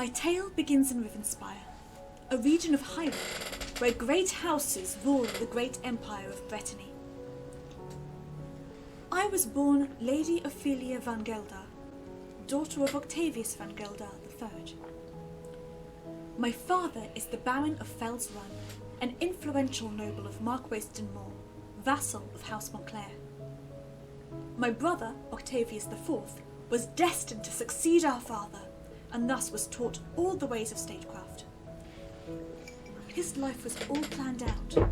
My tale begins in Rivenspire, a region of Hyrule, where great houses rule the great empire of Brittany. I was born Lady Ophelia van Gelder, daughter of Octavius van Gelder III. My father is the Baron of Fell's Run, an influential noble of Markwayston Moor, vassal of House Montclair. My brother, Octavius IV, was destined to succeed our father, and thus was taught all the ways of statecraft. His life was all planned out.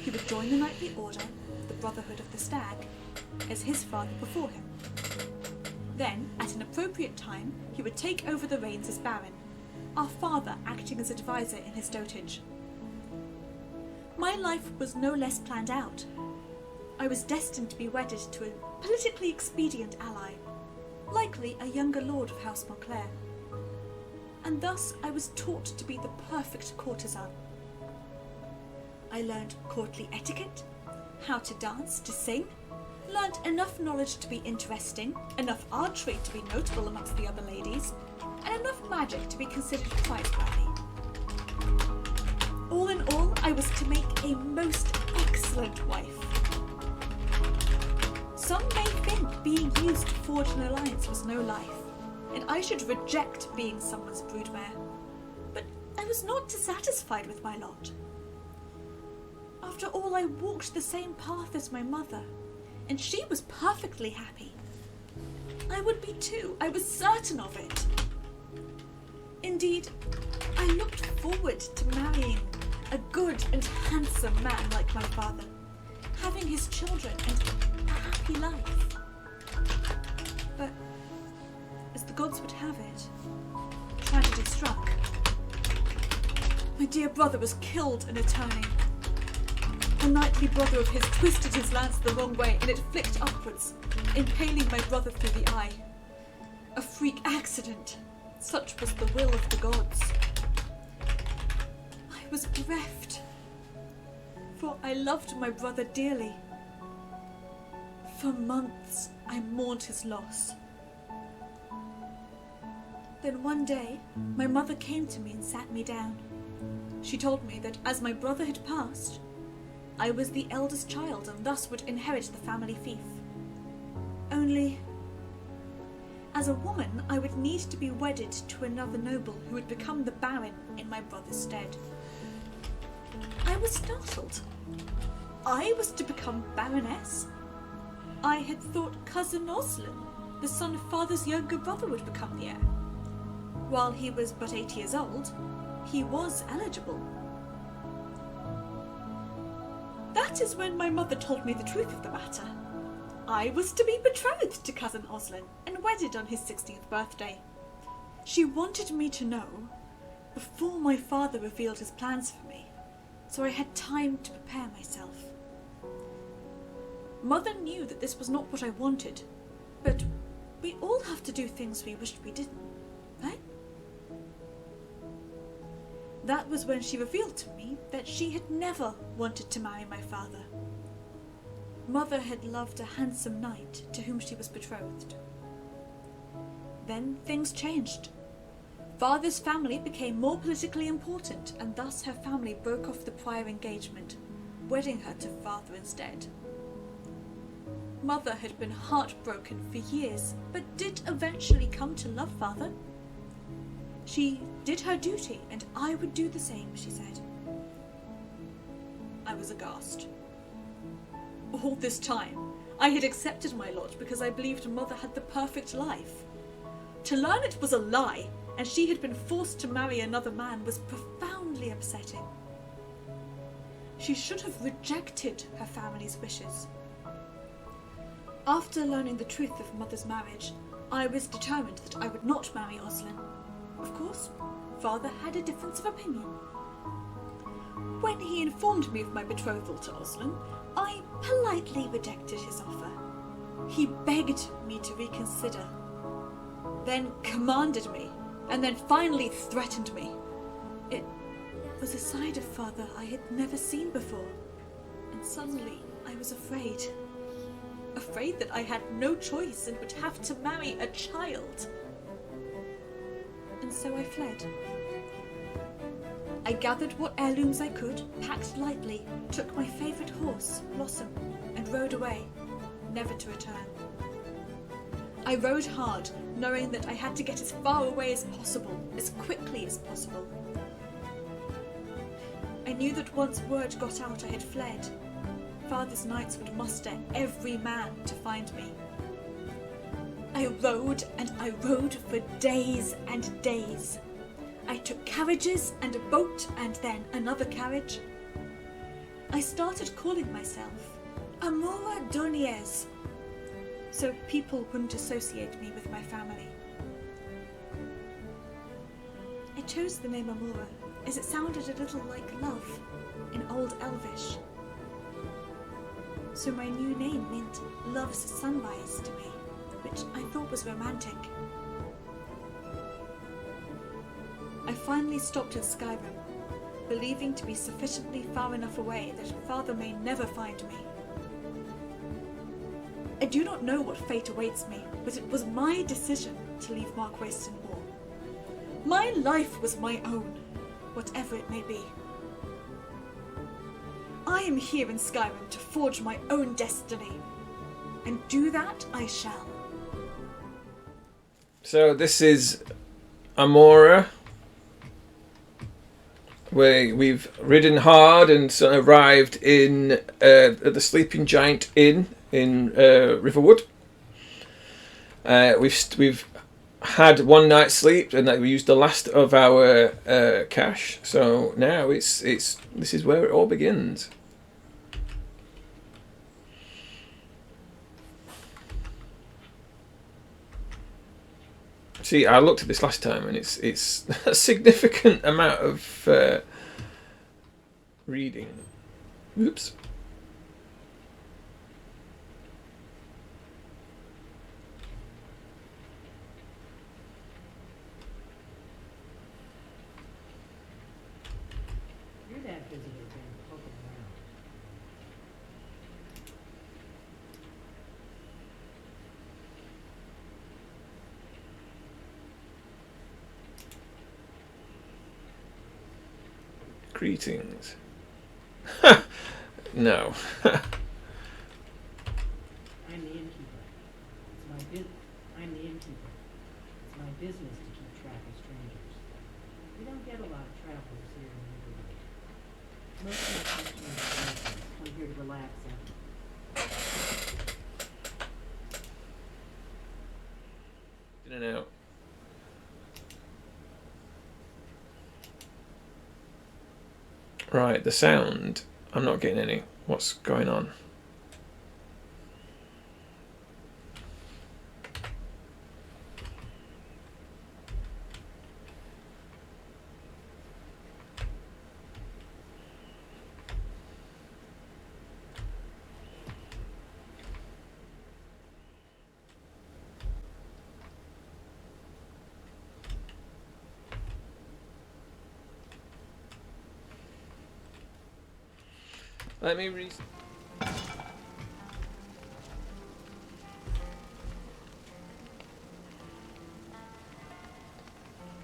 He would join the Knightly Order, the Brotherhood of the Stag, as his father before him. Then, at an appropriate time, he would take over the reins as Baron, our father acting as advisor in his dotage. My life was no less planned out. I was destined to be wedded to a politically expedient ally, likely a younger lord of House Montclair. And thus I was taught to be the perfect courtesan. I learned courtly etiquette, how to dance, to sing, learnt enough knowledge to be interesting, enough archery to be notable amongst the other ladies, and enough magic to be considered praiseworthy. All in all, I was to make a most excellent wife. Some may think being used to forge an alliance was no life, and I should reject being someone's broodmare. But I was not dissatisfied with my lot. After all, I walked the same path as my mother, and she was perfectly happy. I would be too, I was certain of it. Indeed, I looked forward to marrying a good and handsome man like my father, having his children and a happy life. But as the gods would have it, tragedy struck. My dear brother was killed in a tourney. A knightly brother of his twisted his lance the wrong way, and it flicked upwards, impaling my brother through the eye. A freak accident. Such was the will of the gods. I was bereft, for I loved my brother dearly. For months I mourned his loss. Then one day, my mother came to me and sat me down. She told me that as my brother had passed, I was the eldest child and thus would inherit the family fief. Only, as a woman, I would need to be wedded to another noble who would become the Baron in my brother's stead. I was startled. I was to become Baroness? I had thought cousin Oslin, the son of father's younger brother, would become the heir. While he was but 8 years old, he was eligible. That is when my mother told me the truth of the matter. I was to be betrothed to cousin Oslin and wedded on his 16th birthday. She wanted me to know before my father revealed his plans for me, so I had time to prepare myself. Mother knew that this was not what I wanted, but we all have to do things we wished we didn't, right? That was when she revealed to me that she had never wanted to marry my father. Mother had loved a handsome knight to whom she was betrothed. Then things changed. Father's family became more politically important, and thus her family broke off the prior engagement, wedding her to father instead. Mother had been heartbroken for years, but did eventually come to love father. She did her duty, and I would do the same, she said. I was aghast. All this time, I had accepted my lot because I believed Mother had the perfect life. To learn it was a lie, and she had been forced to marry another man was profoundly upsetting. She should have rejected her family's wishes. After learning the truth of Mother's marriage, I was determined that I would not marry Oslin. Of course, Father had a difference of opinion. When he informed me of my betrothal to Oslin, I politely rejected his offer. He begged me to reconsider, then commanded me, and then finally threatened me. It was a side of Father I had never seen before, and suddenly I was afraid. Afraid that I had no choice and would have to marry a child. And and so I fled. I gathered what heirlooms I could, packed lightly, took my favourite horse, Blossom, and rode away, never to return. I rode hard, knowing that I had to get as far away as possible, as quickly as possible. I knew that once word got out I had fled, Father's knights would muster every man to find me. I rode and I rode for days and days. I took carriages and a boat and then another carriage. I started calling myself Amora Dournerise, so people wouldn't associate me with my family. I chose the name Amora as it sounded a little like love in Old Elvish. So my new name meant Love's Sunrise to me, which I thought was romantic. I finally stopped at Skyrim, believing to be sufficiently far enough away that Father may never find me. I do not know what fate awaits me, but it was my decision to leave Mark Waste in war. My life was my own, whatever it may be. I am here in Skyrim to forge my own destiny, and do that I shall. So this is Amora. We've ridden hard and arrived in at the Sleeping Giant Inn in Riverwood. We've had one night's sleep, and we used the last of our cash. So now this is where it all begins. See, I looked at this last time, and it's a significant amount of reading. Oops. You're that busy with them poking around. Greetings. No. I'm the innkeeper. I'm the innkeeper. It's my business to keep track of strangers. We don't get a lot of travelers here in Riverwood. Most of my customers are locals, come here to relax after. In and out. Right, the sound. I'm not getting any. What's going on? Let me read.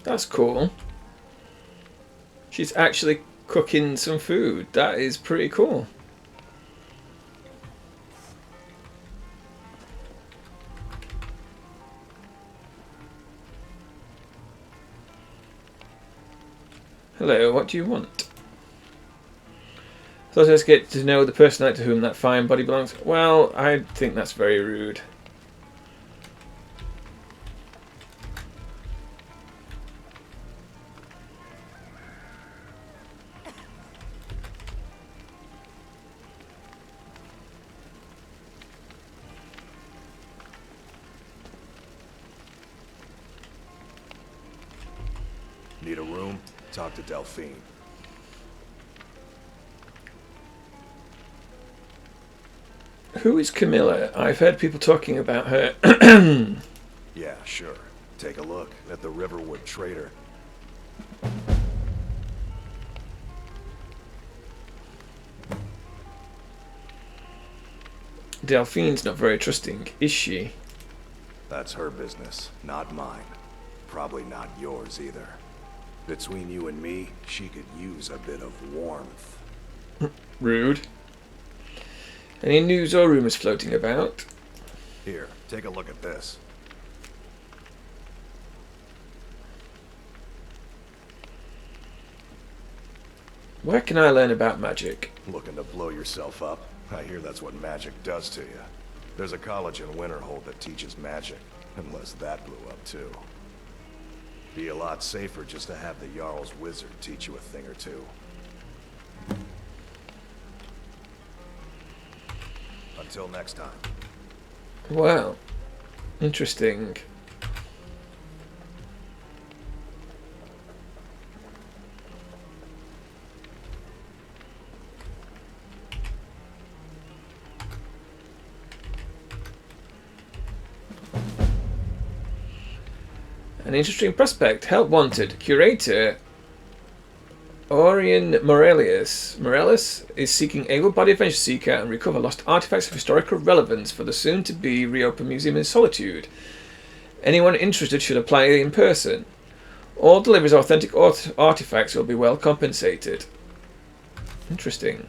That's cool. She's actually cooking some food. That is pretty cool. Hello, what do you want? So let's get to know the person to whom that fine body belongs. Well, I think that's very rude. Need a room? Talk to Delphine. Who is Camilla? I've heard people talking about her. Yeah, sure. Take a look at the Riverwood trader. Delphine's not very trusting, is she? That's her business, not mine. probably not yours either. Between you and me, she could use a bit of warmth. Rude. Any news or rumours floating about? Here, take a look at this. Where can I learn about magic? Looking to blow yourself up? I hear that's what magic does to you. There's a college in Winterhold that teaches magic, unless that blew up too. Be a lot safer just to have the Jarl's wizard teach you a thing or two. Until next time. Well, interesting. An interesting prospect. Help wanted. Curator Orion Morellis is seeking able-bodied adventure seeker and recover lost artifacts of historical relevance for the soon-to-be reopened museum in Solitude. Anyone interested should apply in person. All deliveries of authentic artifacts will be well compensated. Interesting.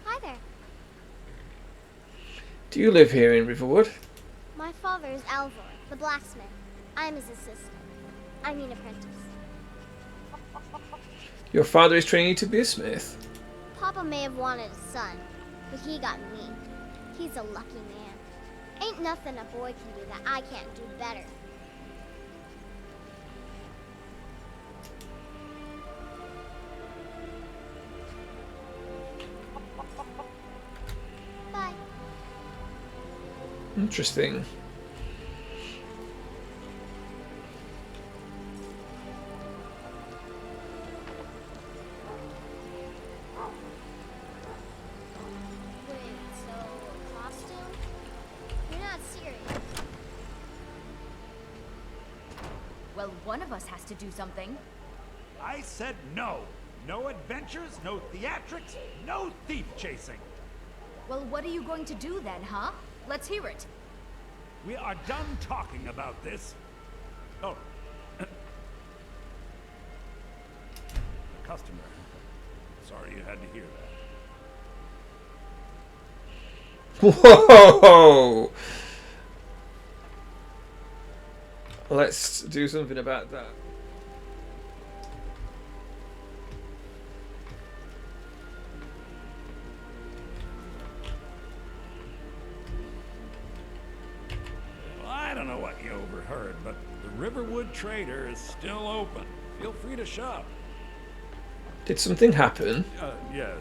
Hi there. Do you live here in Riverwood? My father is Alvor, the blacksmith. I'm his assistant. I mean apprentice. Your father is training you to be a smith? Papa may have wanted a son, but he got me. He's a lucky man. Ain't nothing a boy can do that I can't do better. Bye. Interesting. Wait, so a costume? You're not serious. Well, one of us has to do something. I said no. No adventures, no theatrics, no thief chasing. Well, what are you going to do then, huh? Let's hear it. We are done talking about this. Oh. The customer. Sorry you had to hear that. Whoa! Let's do something about that. Well, I don't know what you overheard, but the Riverwood Trader is still open. Feel free to shop. Did something happen? Yeah,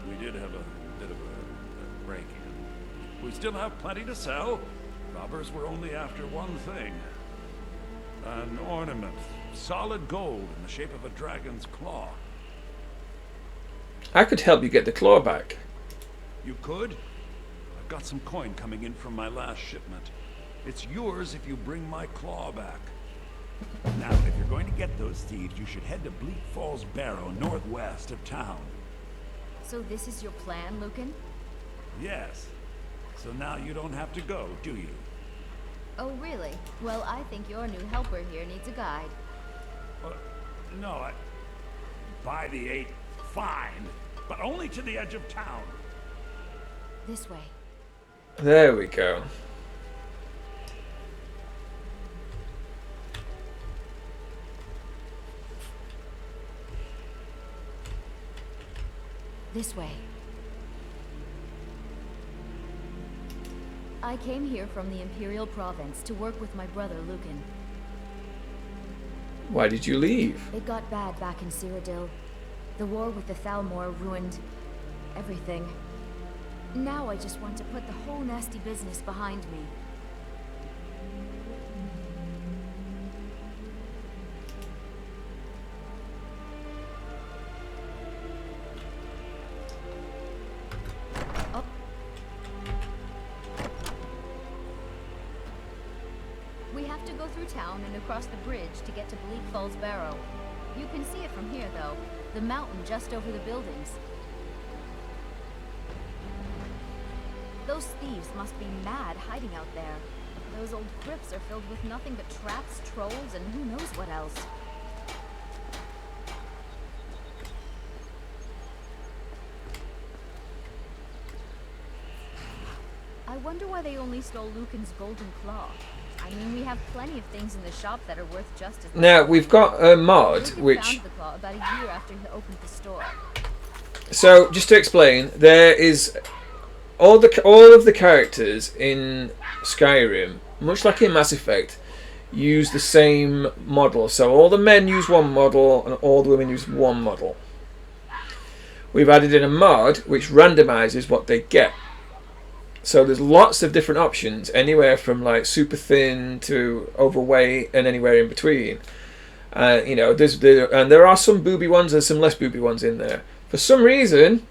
we did have a bit of a break-in. We still have plenty to sell. Robbers were only after one thing. An ornament. Solid gold in the shape of a dragon's claw. I could help you get the claw back. You could? I've got some coin coming in from my last shipment. It's yours if you bring my claw back. Now, if you're going to get those thieves, you should head to Bleak Falls Barrow, northwest of town. So this is your plan, Lucan? Yes. So now you don't have to go, do you? Oh, really? Well, I think your new helper here needs a guide. No, by the 8, fine. But only to the edge of town. This way. There we go. This way. I came here from the Imperial Province to work with my brother Lucan. Why did you leave? It got bad back in Cyrodiil. The war with the Thalmor ruined everything. Now I just want to put the whole nasty business behind me. We have to go through town and across the bridge to get to Bleak Falls Barrow. You can see it from here, though. The mountain just over the buildings. Those thieves must be mad hiding out there. Those old crypts are filled with nothing but traps, trolls, and who knows what else. I wonder why they only stole Lucan's golden claw. I mean, we have plenty of things in the shop that are worth just as much. Now, we've got a mod, Lucan which... found the claw about a year after he opened the store. So, just to explain, there is... All of the characters in Skyrim, much like in Mass Effect, use the same model. So all the men use one model and all the women use one model. We've added in a mod which randomizes what they get. So there's lots of different options, anywhere from like super thin to overweight and anywhere in between. You know, there are some booby ones and some less booby ones in there. For some reason,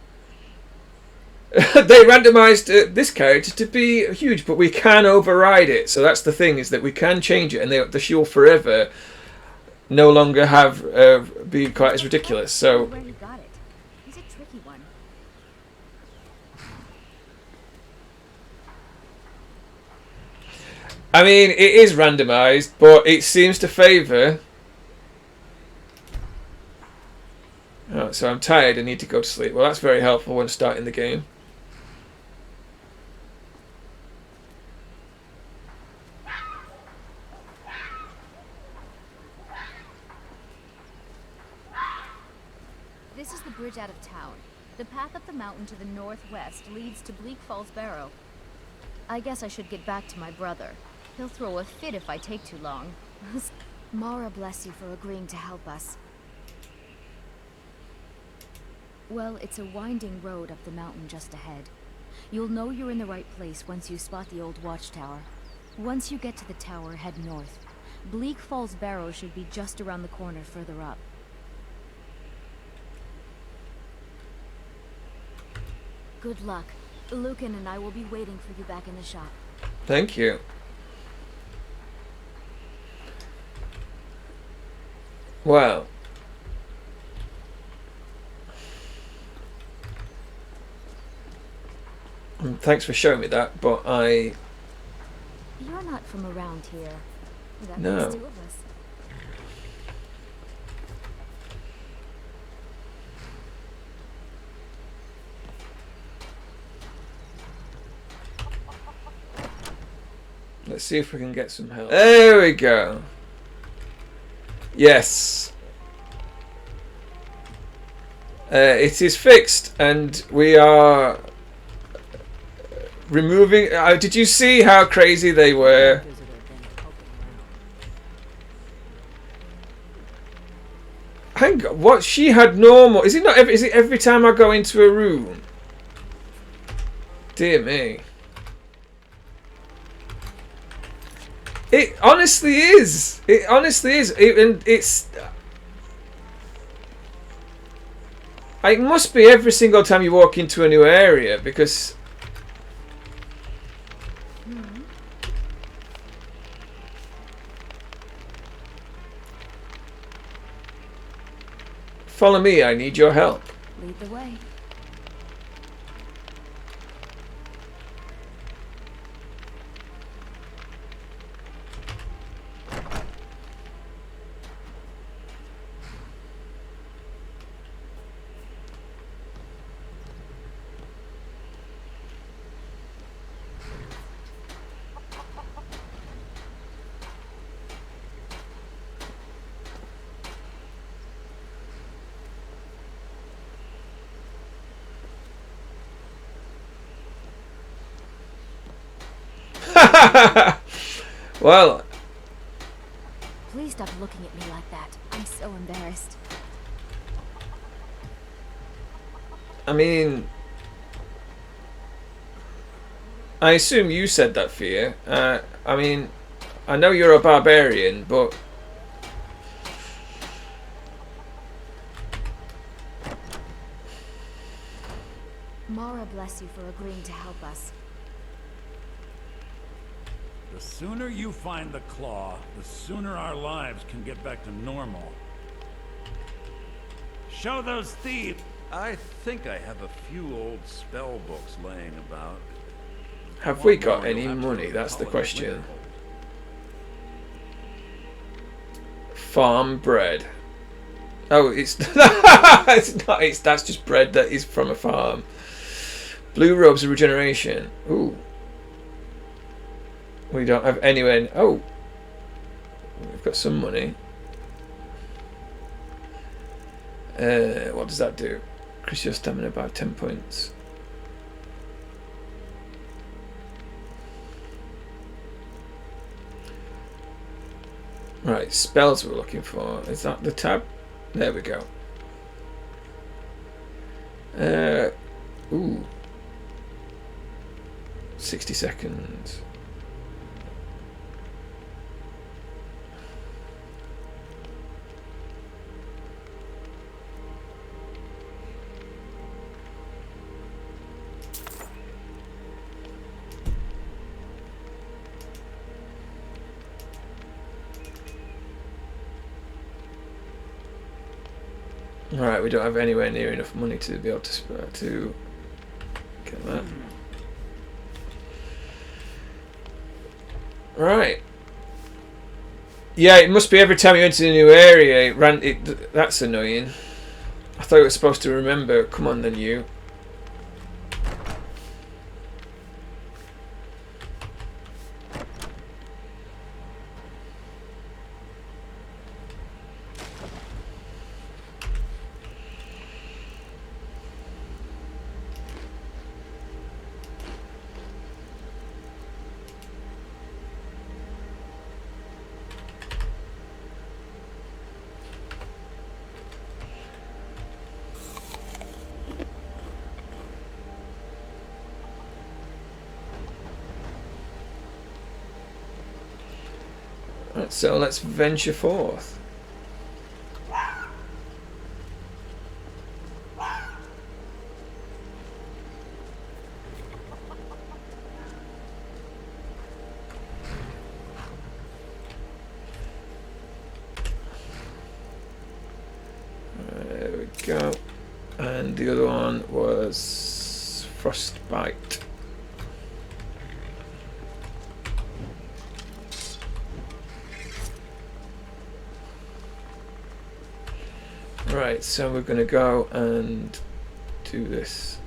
they randomized this character to be huge, but we can override it. So that's the thing, is that we can change it, and she will forever no longer have be quite as ridiculous. So Where he got it. He's a tricky one. I mean, it is randomized, but it seems to favour. Oh, so I'm tired. I need to go to sleep. Well, that's very helpful when starting the game. This is the bridge out of town. The path up the mountain to the northwest leads to Bleak Falls Barrow. I guess I should get back to my brother. He'll throw a fit if I take too long. Mara bless you for agreeing to help us. Well, it's a winding road up the mountain just ahead. You'll know you're in the right place once you spot the old watchtower. Once you get to the tower, head north. Bleak Falls Barrow should be just around the corner further up. Good luck. Lucan and I will be waiting for you back in the shop. Thank you. Wow. Thanks for showing me that, but You're not from around here. That No. makes two of us. Let's see if we can get some help. There we go. Yes. It is fixed, and we are removing... did you see how crazy they were? Hang on, what? She had normal... Is it not every... Is it every time I go into a room? Dear me. It honestly is. It honestly is. It's... It must be every single time you walk into a new area, because... Follow me, I need your help. Lead the way. Well, Please stop looking at me like that. I'm so embarrassed. I mean, I assume you said that, Fia. I mean, I know you're a barbarian, but Mara bless you for agreeing to help us. The sooner you find the claw, the sooner our lives can get back to normal. Show those thieves! I think I have a few old spell books laying about. have we got any money? That's the question. Farm bread. Oh, it's it's not. That's just bread that is from a farm. Blue robes of regeneration. Ooh. We don't have anywhere. Oh, we've got some money. What does that do? Increase your stamina by 10 points. Right, spells we're looking for. Is that the tab? There we go. Ooh. 60 seconds. Alright, we don't have anywhere near enough money to be able to get that. Right. Yeah, it must be every time you enter a new area, that's annoying. I thought it was supposed to remember. Come on then, you. Right, so let's venture forth. There we go. And the other one was frostbite. Right, so we're going to go and do this.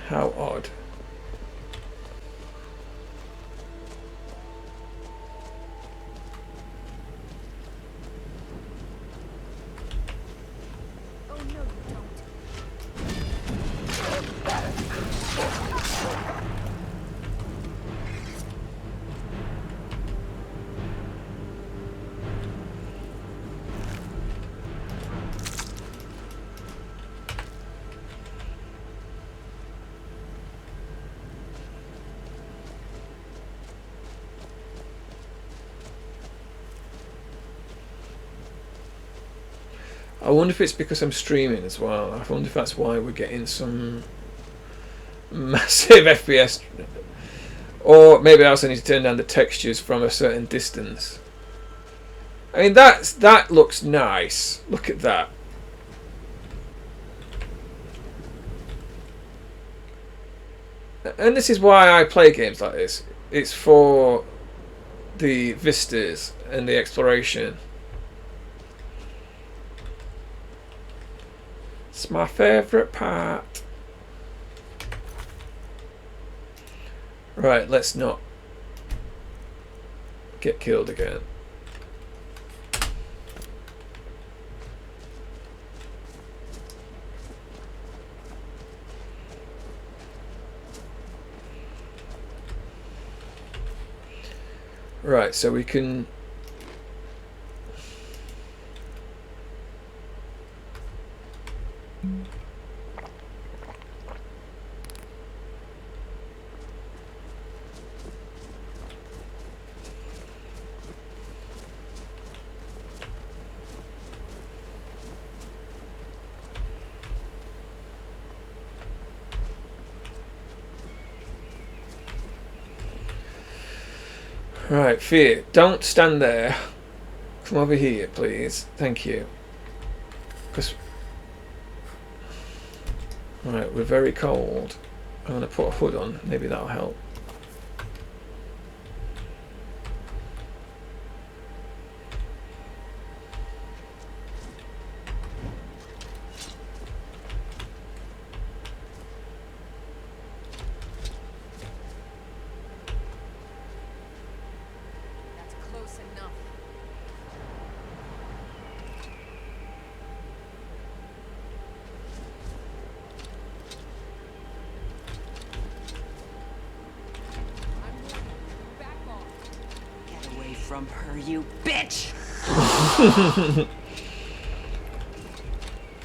How odd. I wonder if it's because I'm streaming as well. I wonder if that's why we're getting some massive FPS. Or maybe I also need to turn down the textures from a certain distance. I mean, that looks nice. Look at that. And this is why I play games like this. It's for the vistas and the exploration. It's my favourite part. Right, let's not get killed again. Right, so we can... Right, Fear, don't stand there. Come over here, please. Thank you. Because... Right, we're very cold. I'm going to put a hood on. Maybe that'll help. That's close enough. Back off. Get away from her, you bitch!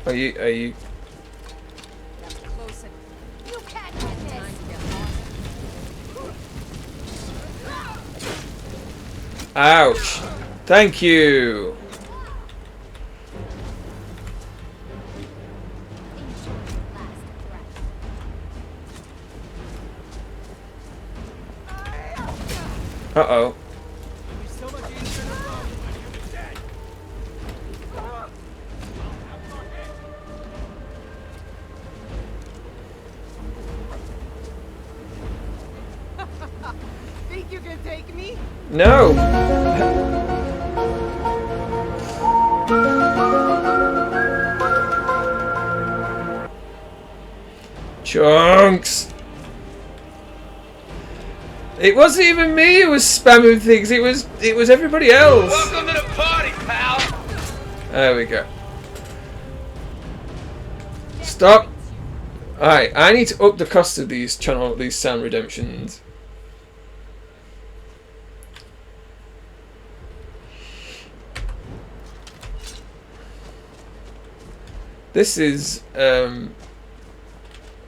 Are you... That's close enough. You can't get this. Time to get lost. Ouch! Thank you! Uh-oh. Think you can take me? No! Chunks! It wasn't even me who was spamming things, it was everybody else. Welcome to the party, pal! There we go. Stop! Alright, I need to up the cost of these sound redemptions. This is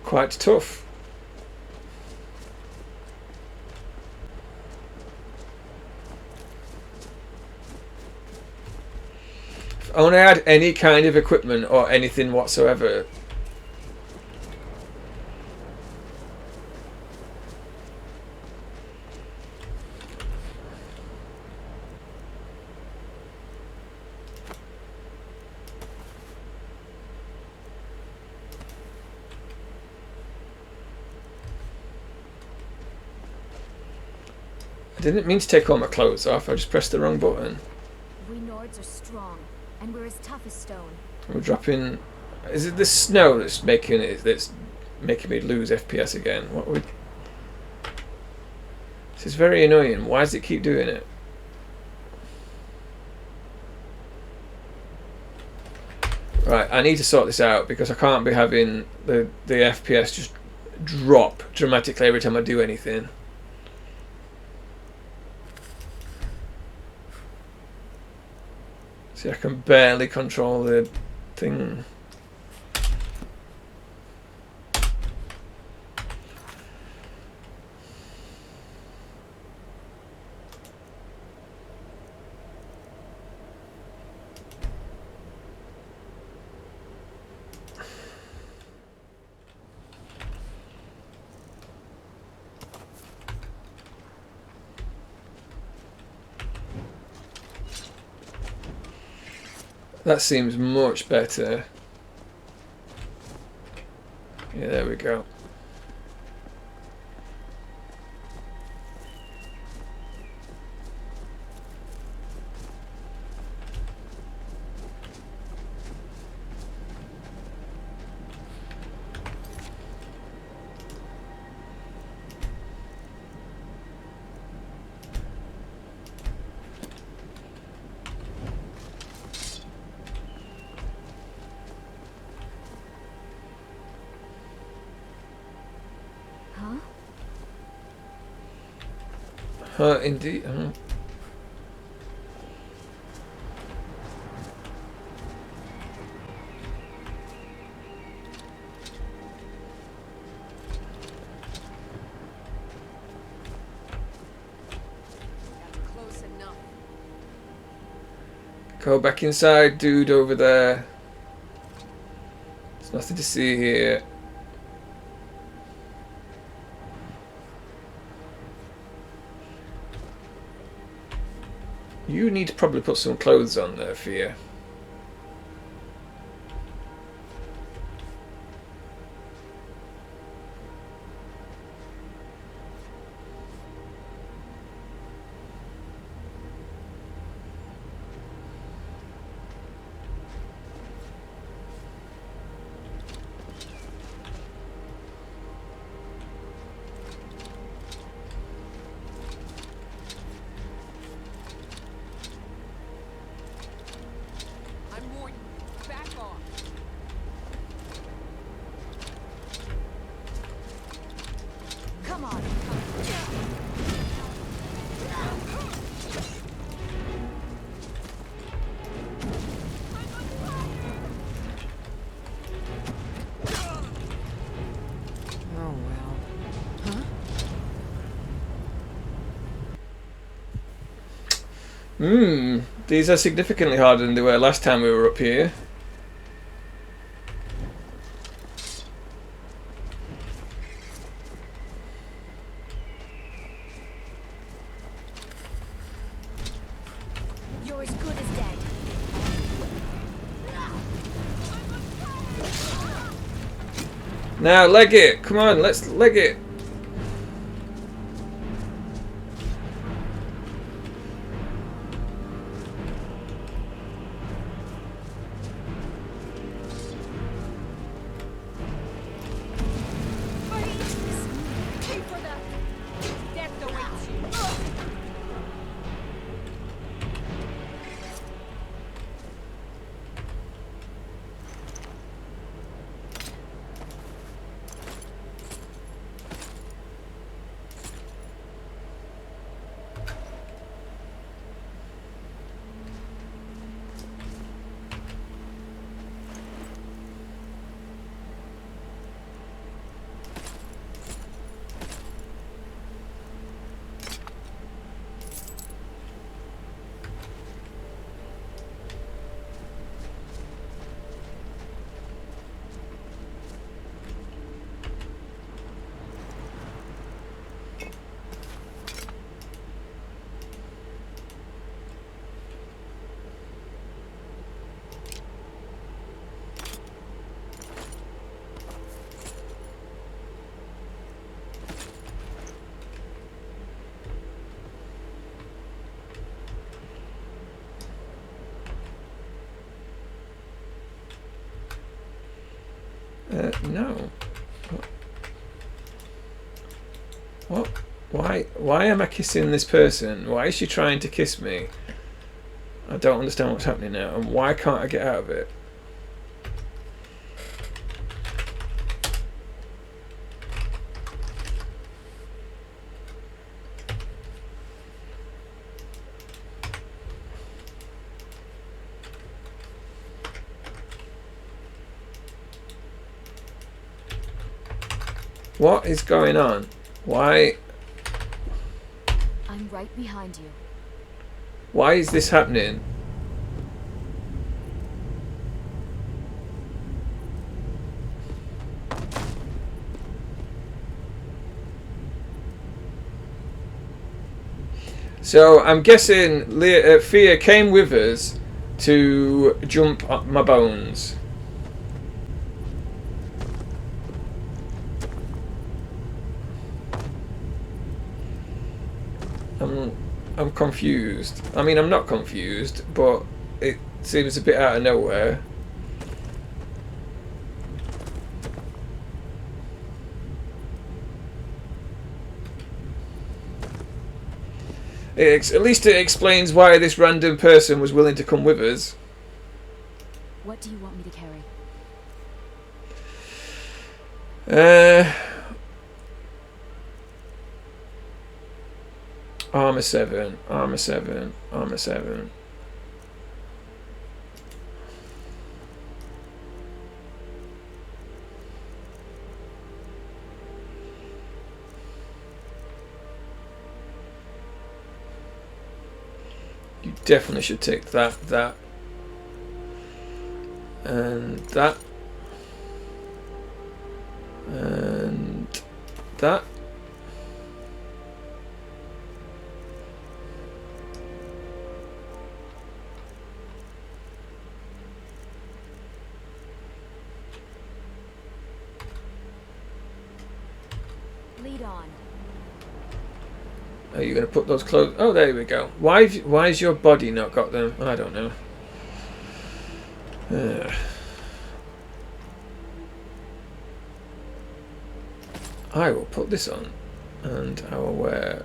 quite tough. If only I had any kind of equipment or anything whatsoever. I didn't mean to take all my clothes off, I just pressed the wrong button. We Nords are strong, and we're as tough as stone. We're dropping... Is it the snow that's making me lose FPS again? What would... This is very annoying. Why does it keep doing it? Right, I need to sort this out because I can't be having the FPS just drop dramatically every time I do anything. See, I can barely control the thing. That seems much better. Yeah, there we go. Indeed. Close enough. Go back inside, dude, over there. There's nothing to see here. You need to probably put some clothes on there, Fia. These are significantly harder than they were last time we were up here. You're as good as dead. Now, leg it! Come on, let's leg it! No. What? Why am I kissing this person? Why is she trying to kiss me? I don't understand what's happening now, and why can't I get out of it? What is going on? Why? I'm right behind you. Why is this happening? So I'm guessing Fia came with us to jump up my bones. I'm confused. I mean, I'm not confused, but it seems a bit out of nowhere. At least it explains why this random person was willing to come with us. What do you want me to carry? Armor 7, armor 7, armor 7. You definitely should take that, and that, and that. Lead on. Are you going to put those clothes? Oh, there we go. Why's your body not got them? I don't know. I will put this on, and I will wear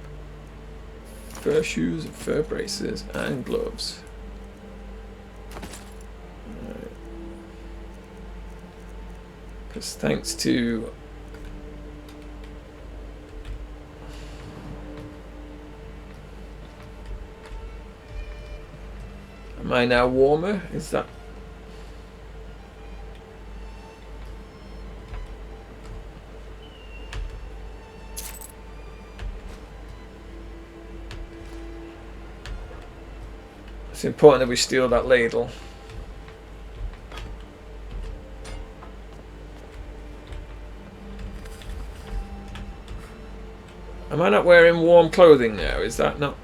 fur shoes, fur braces, and gloves. Because thanks to am I now warmer? Is that? It's important that we steal that ladle. Am I not wearing warm clothing now? Is that not?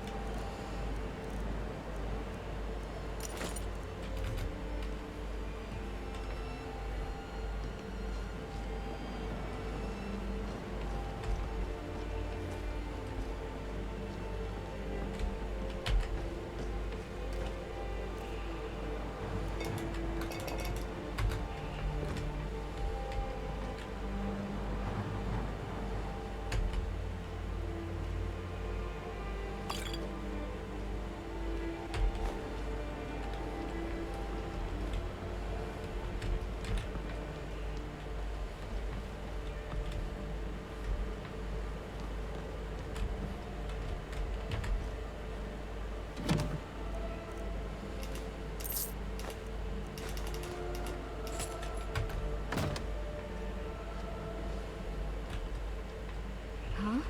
Huh?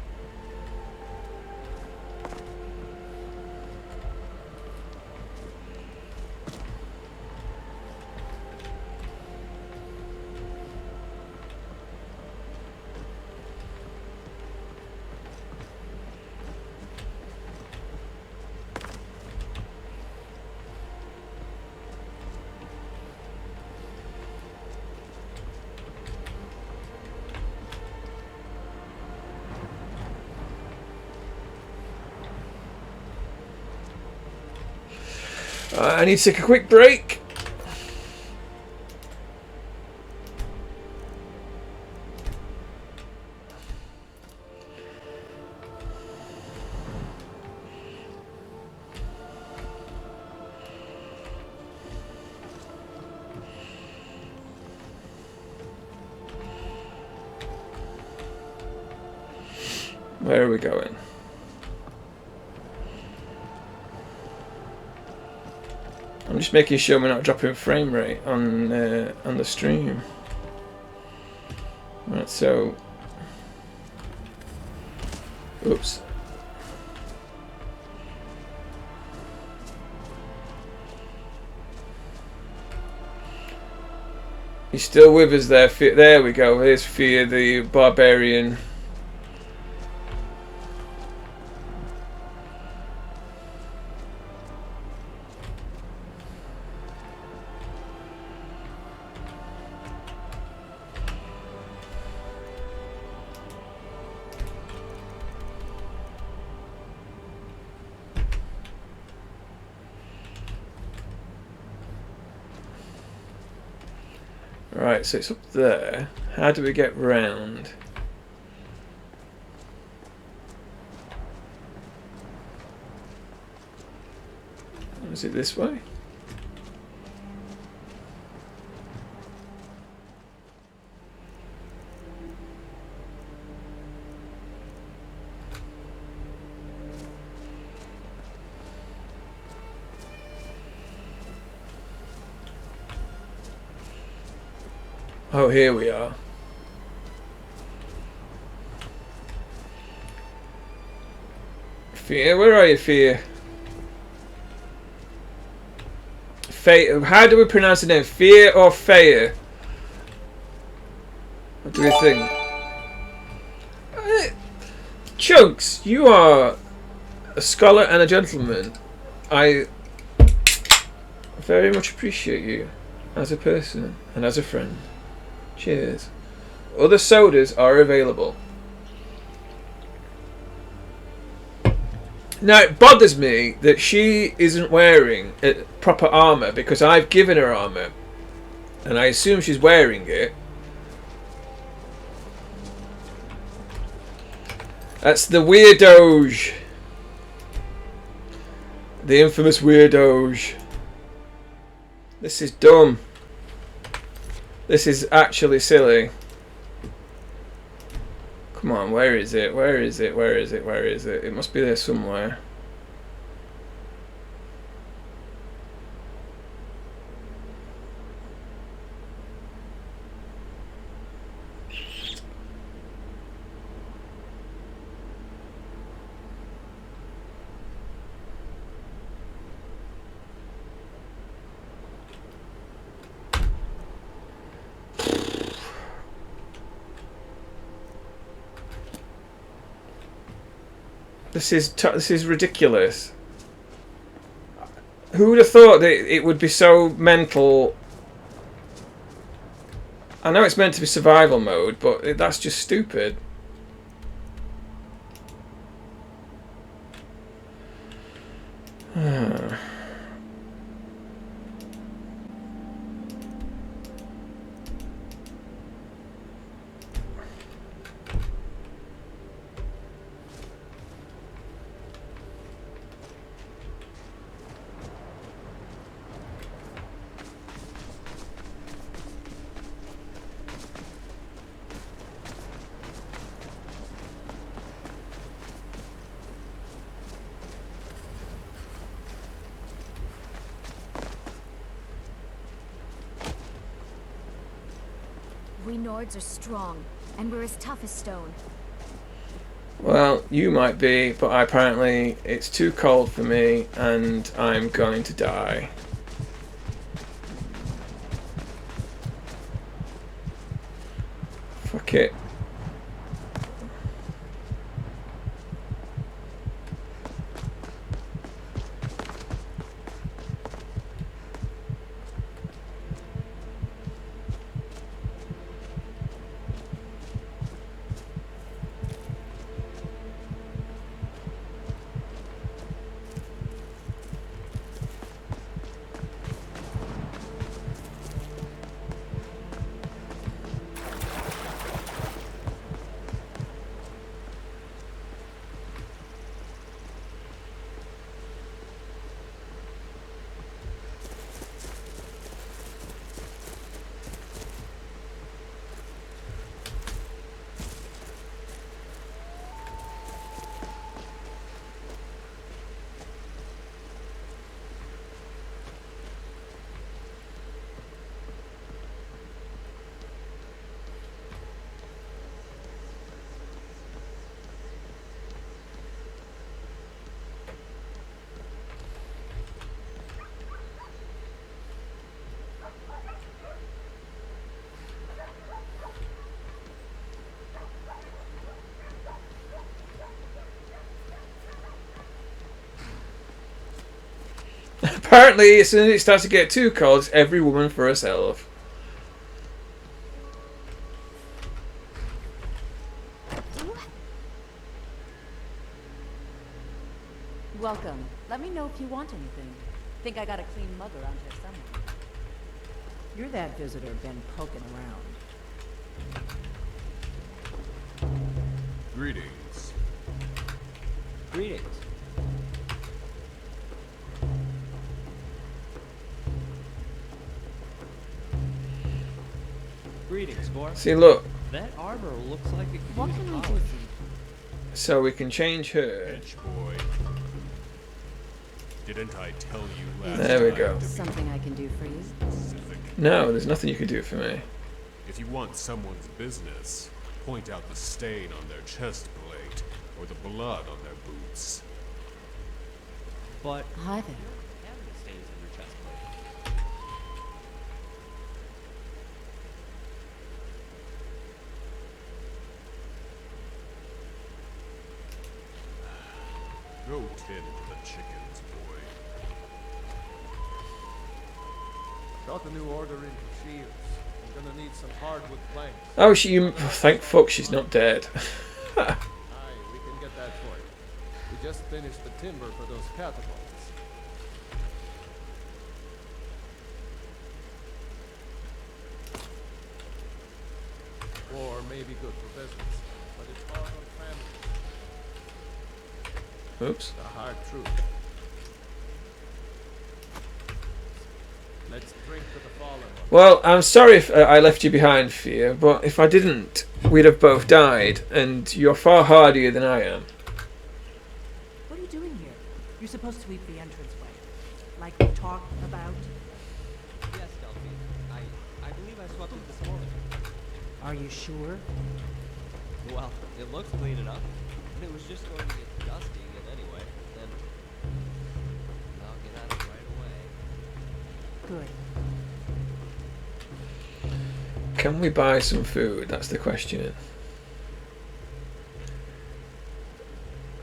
I need to take a quick break. Where are we going? I'm just making sure we're not dropping frame rate on the stream. Right, so, oops. He's still with us there. There we go. There's Fear the Barbarian. Right, so it's up there. How do we get round? Is it this way? Oh, here we are. Fear, where are you, Fear? How do we pronounce the name? Fear or Fear? What do we think? Chunks, you are a scholar and a gentleman. I very much appreciate you as a person and as a friend. Cheers. Other sodas are available. Now, it bothers me that she isn't wearing proper armour because I've given her armour. And I assume she's wearing it. That's the Weirdoge. The infamous Weirdoge. This is dumb. This is actually silly. Come on, where is it? Where is it? Where is it? Where is it? It must be there somewhere. This is ridiculous. Who would have thought that it would be so mental? I know it's meant to be survival mode, but that's just stupid. We Nords are strong, and we're as tough as stone. Well, you might be, but apparently it's too cold for me, and I'm going to die. Fuck it. Apparently, as soon as it starts to get too cold, it's every woman for herself. Welcome. Let me know if you want anything. Think I got a clean mug around here somewhere. You're that visitor been poking around. Greetings. Greetings. Greetings, Bor. See, look. That armor looks like it could What use can we do polish. for you? So we can change her. Bitch boy. Didn't I tell you last There we time go. to be Something I can do for you? specific? No, there's nothing you can do for me. If you want someone's business, point out the stain on their chest plate or the blood on their boots. But Hi there. animal stains on your chest plate. Go tend to the chickens, boy. Got a new order in for shields. I'm gonna need some hardwood planks. Oh, thank fuck she's not dead. Aye, we can get that for you. We just finished the timber for those catapults. War may be good for business, but it's hard on families. Oops. The hard truth. Let's drink to the fallen one. Well, I'm sorry if I left you behind, Fia, but if I didn't, we'd have both died, and you're far hardier than I am. What are you doing here? You're supposed to sweep the entranceway. Like we talked about. Yes, Delphine. I believe I swept it this morning. Are you sure? Well, it looks clean enough. And it was just going to get dusty again anyway. Then I'll get at it right away. Good. Can we buy some food? That's the question.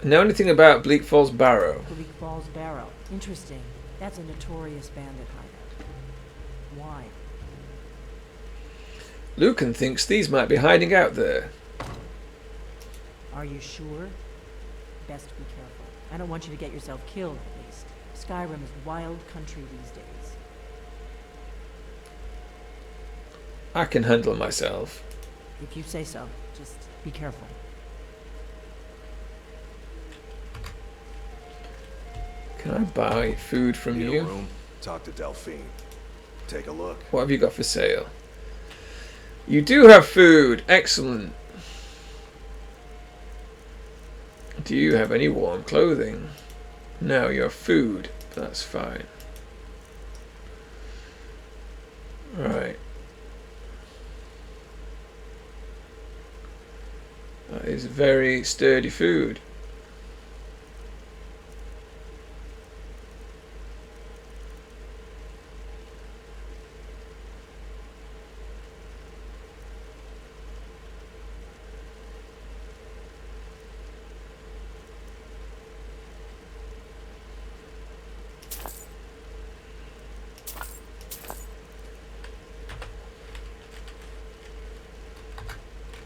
Know anything about Bleak Falls Barrow? Bleak Falls Barrow. Interesting. That's a notorious bandit hideout. Why? Lucan thinks these might be hiding out there. Are you sure? Best be careful. I don't want you to get yourself killed, at least. Skyrim is wild country these days. I can handle myself. If you say so, just be careful. Can I buy food from Need a you? room? Talk to Delphine. Take a look. What have you got for sale? You do have food. Excellent. Do you have any warm clothing? No, your food. That's fine. Right. That is very sturdy food.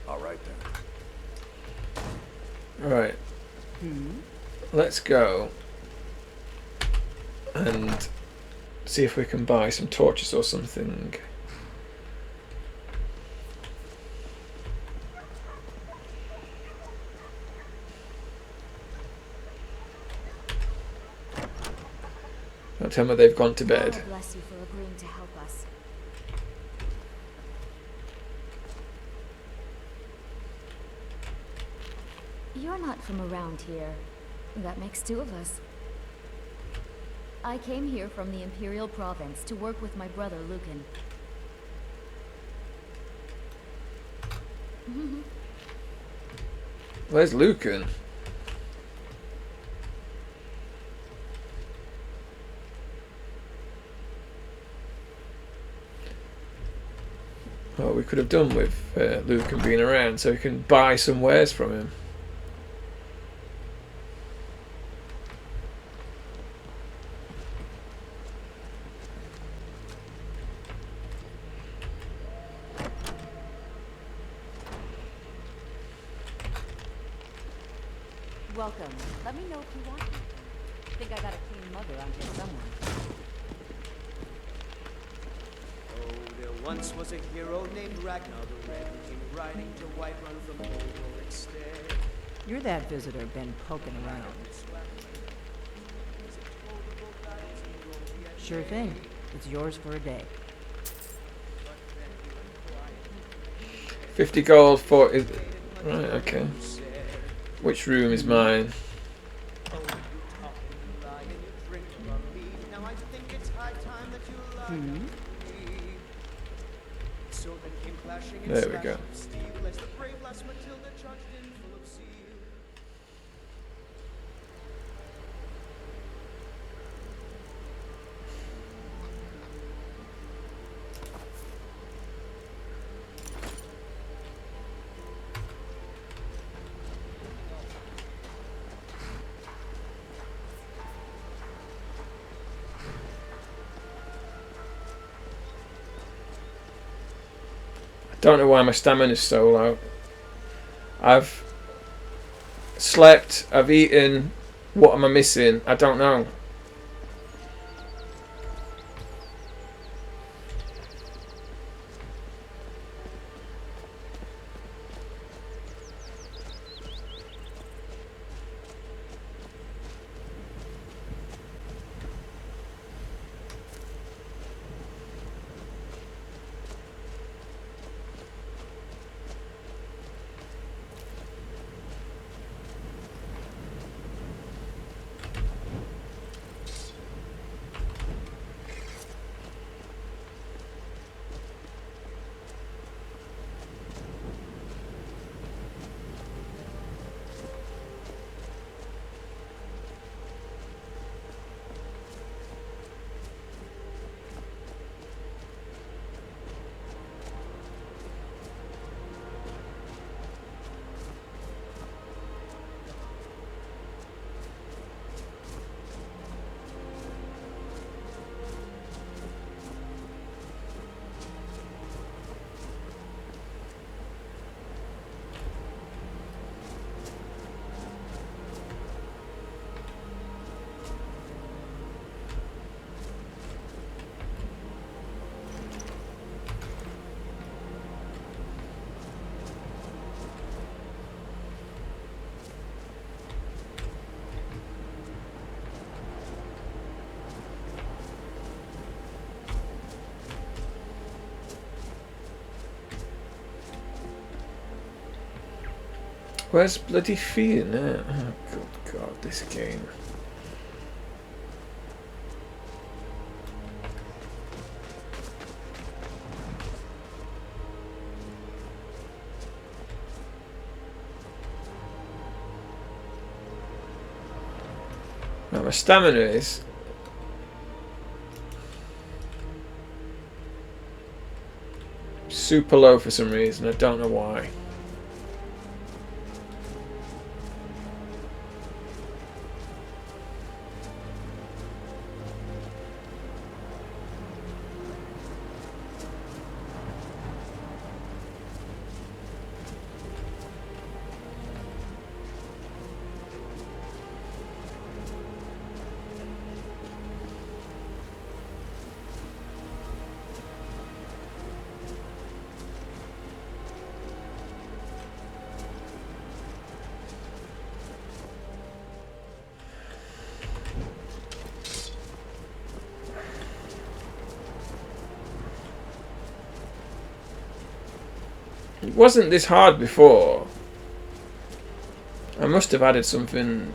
All right then. Right. Let's go and see if we can buy some torches or something. Don't tell me they've gone to bed. God bless you for agreeing to help us. You're not from around here. That makes two of us. I came here from the Imperial Province to work with my brother Lucan. Where's Lucan? Well, we could have done with Lucan being around, so we can buy some wares from him. Welcome. Let me know if you want anything. Think I got a clean mug around here somewhere. Oh, there once was a hero named Ragnar the Red who came riding to Whiterun from Warwick Stead. You're that visitor been poking around. Sure thing. It's yours for a day. 50 gold for... Right, okay. Which room is mine? slashing and There we go. slashing of steel as the brave lass Matilda charged in full of zeal. Don't know why my stamina is so low. I've slept, I've eaten. What am I missing? I don't know. Where's bloody Fia now? Oh, good God, this game. Now my stamina is super low for some reason. I don't know why. It wasn't this hard before. I must have added something,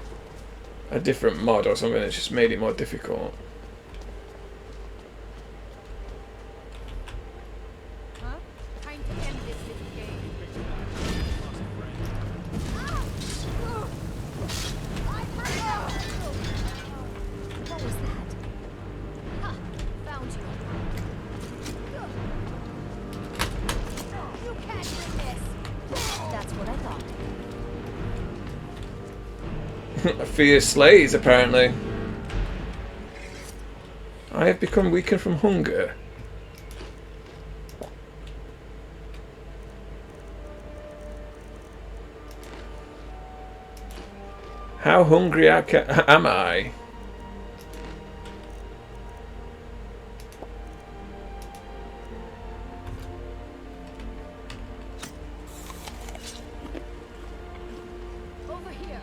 a different mod or something that's just made it more difficult. Huh? Time to end this little game. What was that? Ha! Found you. You can't win this. That's what I thought. Fia slays, apparently. I have become weakened from hunger. How hungry am I? Over here.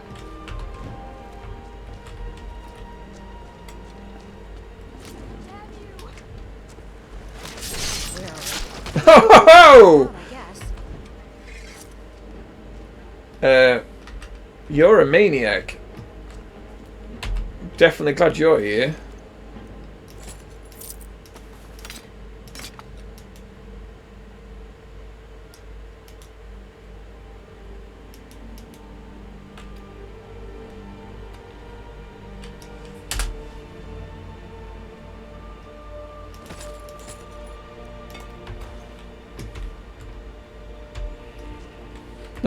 Ho ho I guess. You're a maniac. Definitely glad you're here.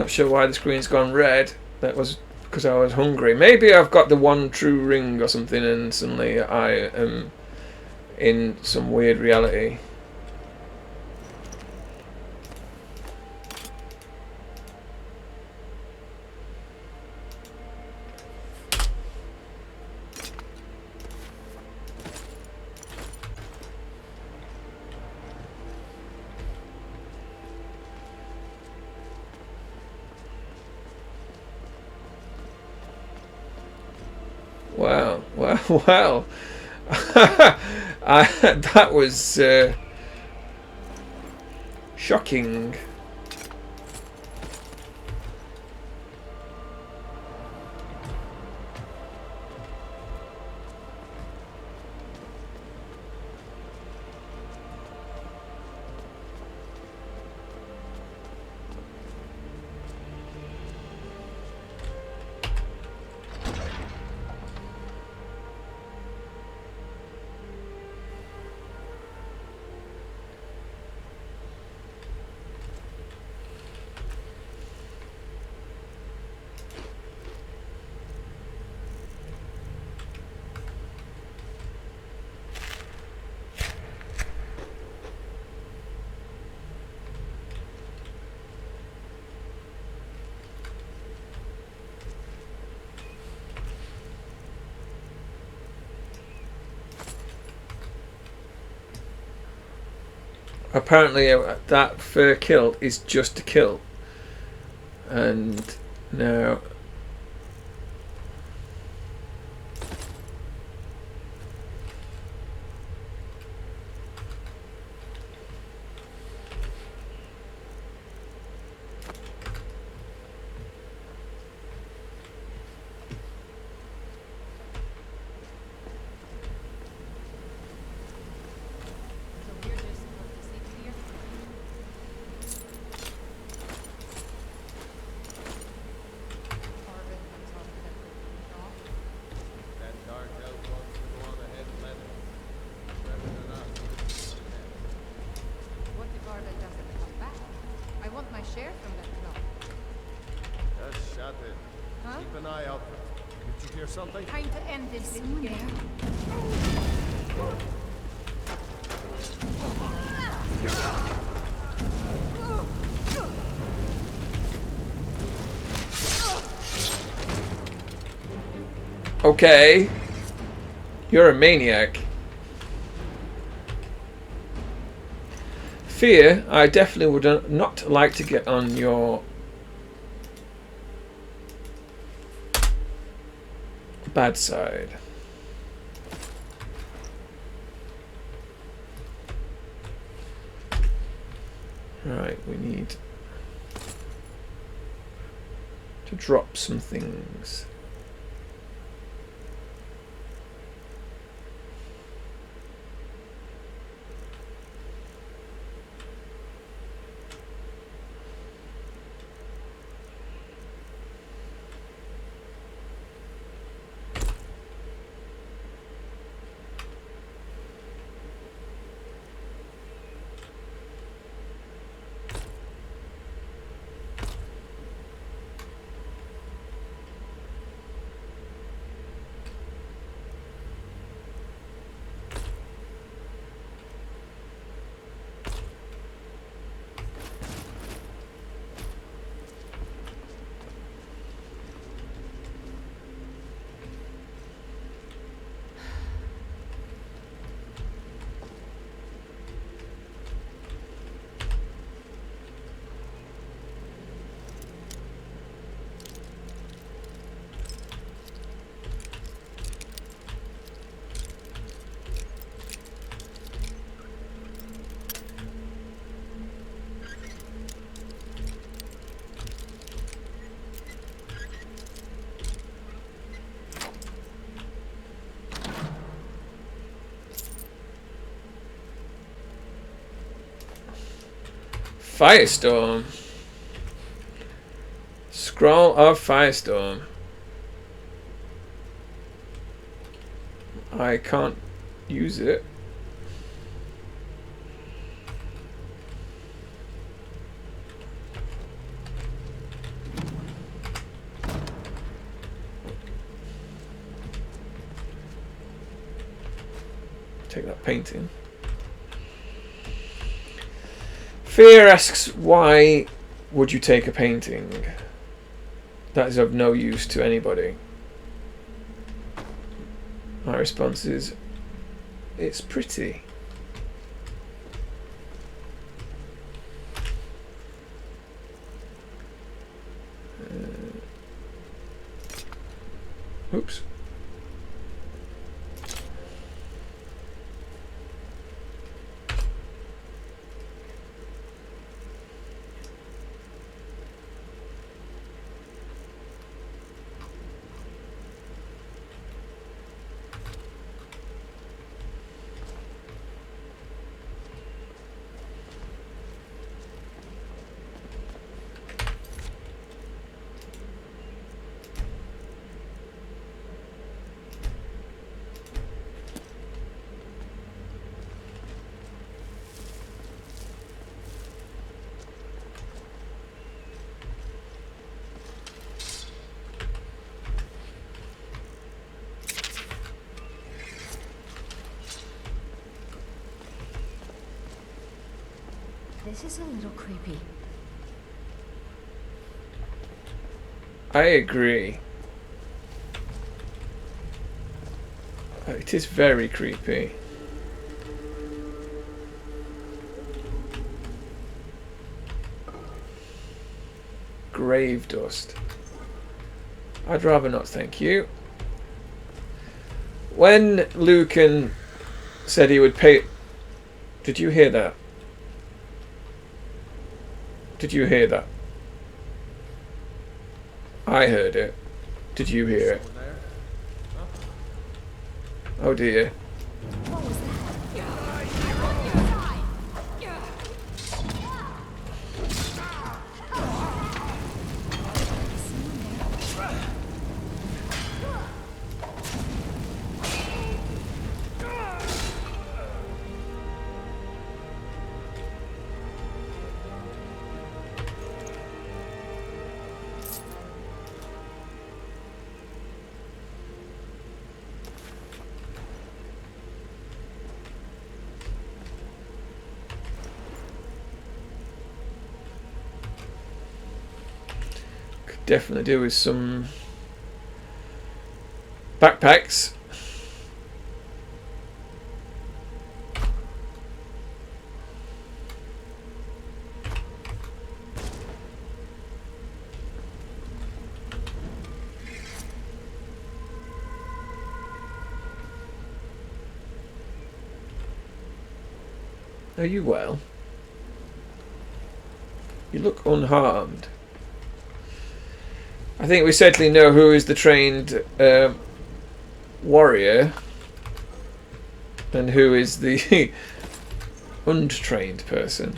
Not sure why the screen's gone red. That was because I was hungry. Maybe I've got the one true ring or something and suddenly I am in some weird reality. Wow, wow, wow. That was shocking. Apparently that fur kilt is just a kilt, and now Something? Time to end this little game. okay, you're a maniac. Fear, I definitely would not like to get on your bad side. Right, we need to drop some things. Firestorm. Scroll of Firestorm. I can't use it. Take that painting. Fear asks, why would you take a painting that is of no use to anybody? My response is, it's pretty. Oops. This is a little creepy. I agree. It is very creepy. Grave dust. I'd rather not, thank you. When Lucan said he would pay... Did you hear that? Did you hear that? I heard it. Did you hear it? Oh dear. Definitely do with some backpacks. Are you well? You look unharmed. I think we certainly know who is the trained warrior and who is the untrained person.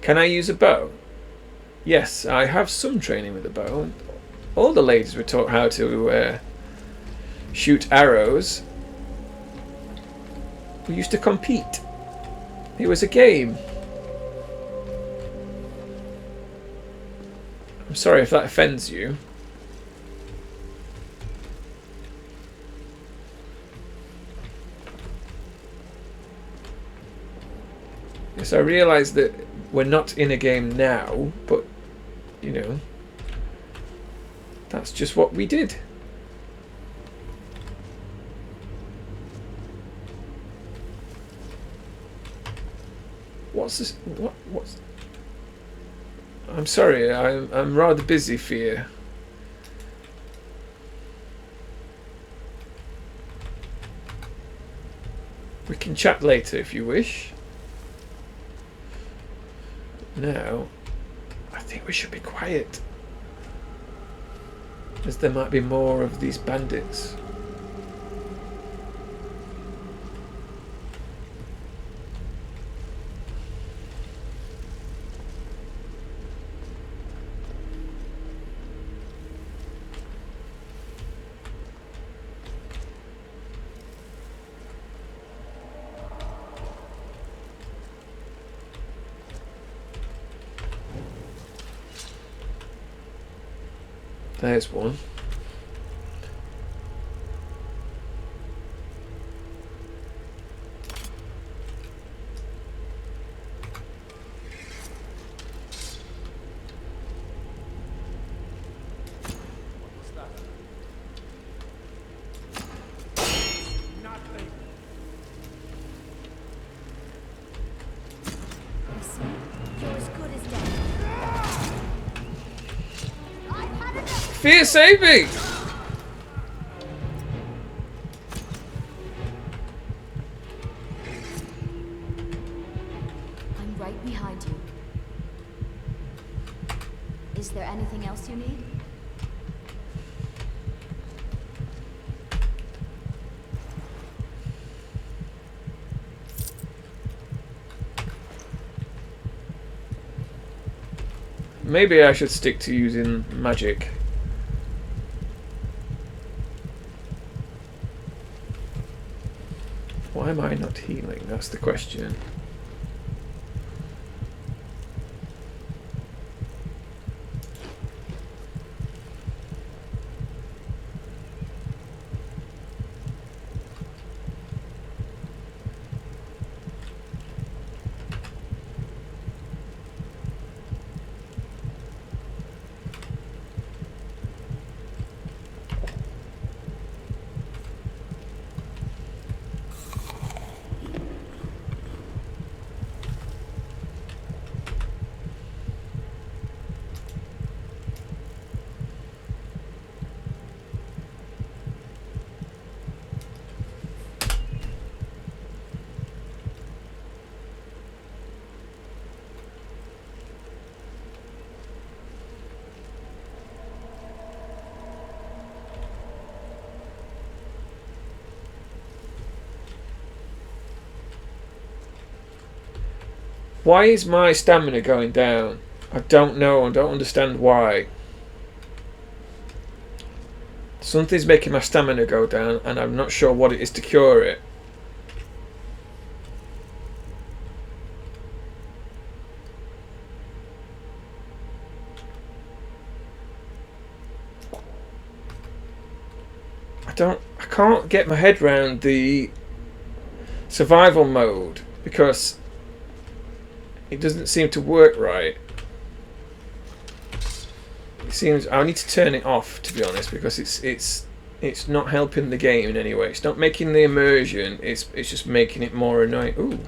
Can I use a bow? Yes, I have some training with a bow. All the ladies were taught how to shoot arrows. We used to compete. It was a game. I'm sorry if that offends you. Yes, I realise that we're not in a game now, but, you know, that's just what we did. What's this? What's... I'm sorry, I'm rather busy, Fear. We can chat later if you wish. Now, I think we should be quiet. as there might be more of these bandits. There's one. Fear, save me! I'm right behind you. Is there anything else you need? Maybe I should stick to using magic. Why am I not healing? That's the question. Why is my stamina going down? I don't know. I don't understand why. Something's making my stamina go down, and I'm not sure what it is to cure it. I can't get my head around the survival mode because it doesn't seem to work right. It seems I need to turn it off, to be honest, because it's not helping the game in any way. It's not making the immersion. It's just making it more annoying. Ooh.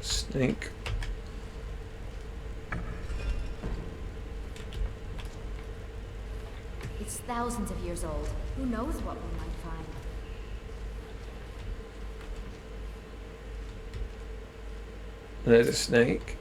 Snake. It's thousands of years old. Who knows what we might find? There's a snake.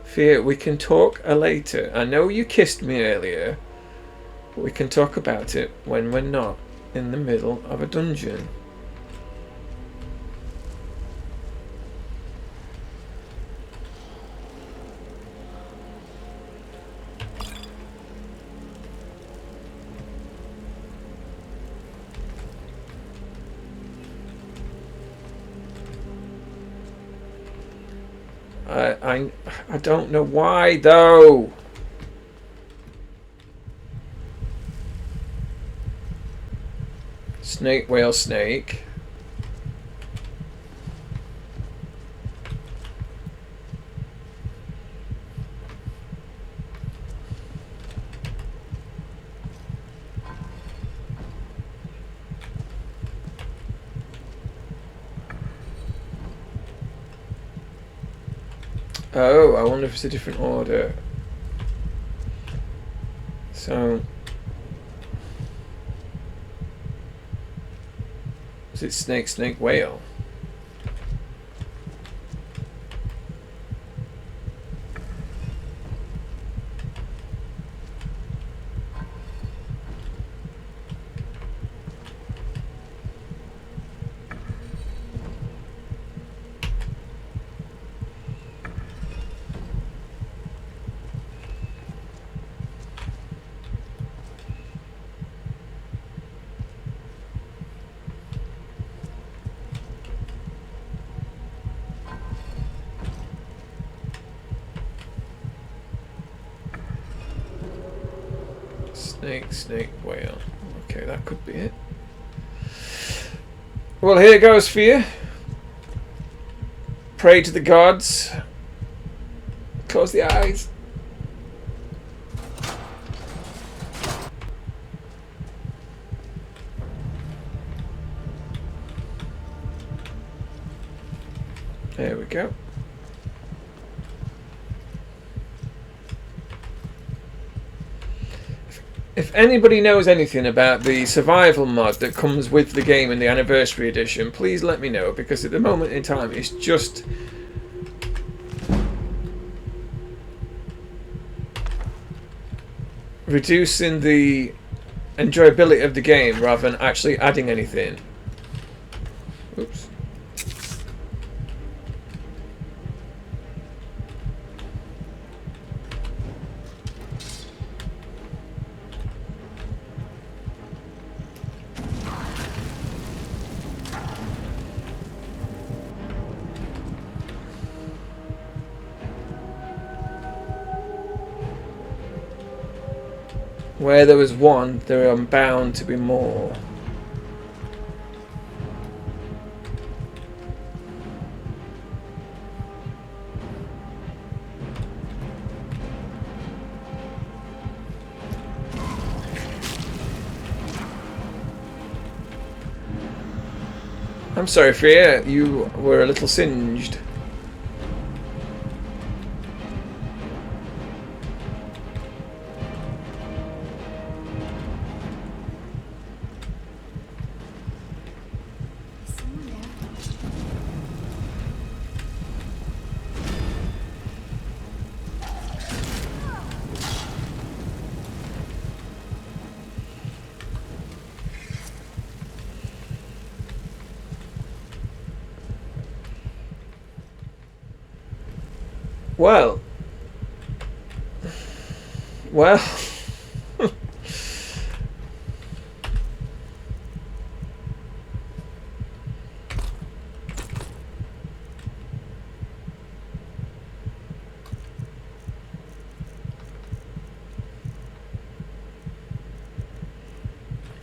Fear, we can talk later. I know you kissed me earlier, but we can talk about it when we're not in the middle of a dungeon. I don't know why though. Snake, whale, snake. Oh, I wonder if it's a different order. So, is it snake, snake, whale? Snake, snake, whale. Okay, that could be it. Well, here goes for you. Pray to the gods. Close the eyes. There we go. If anybody knows anything about the survival mod that comes with the game in the Anniversary Edition, please let me know, because at the moment in time it's just reducing the enjoyability of the game rather than actually adding anything. Oops. Where there was one, there are bound to be more. I'm sorry, Freya, you were a little singed. Well.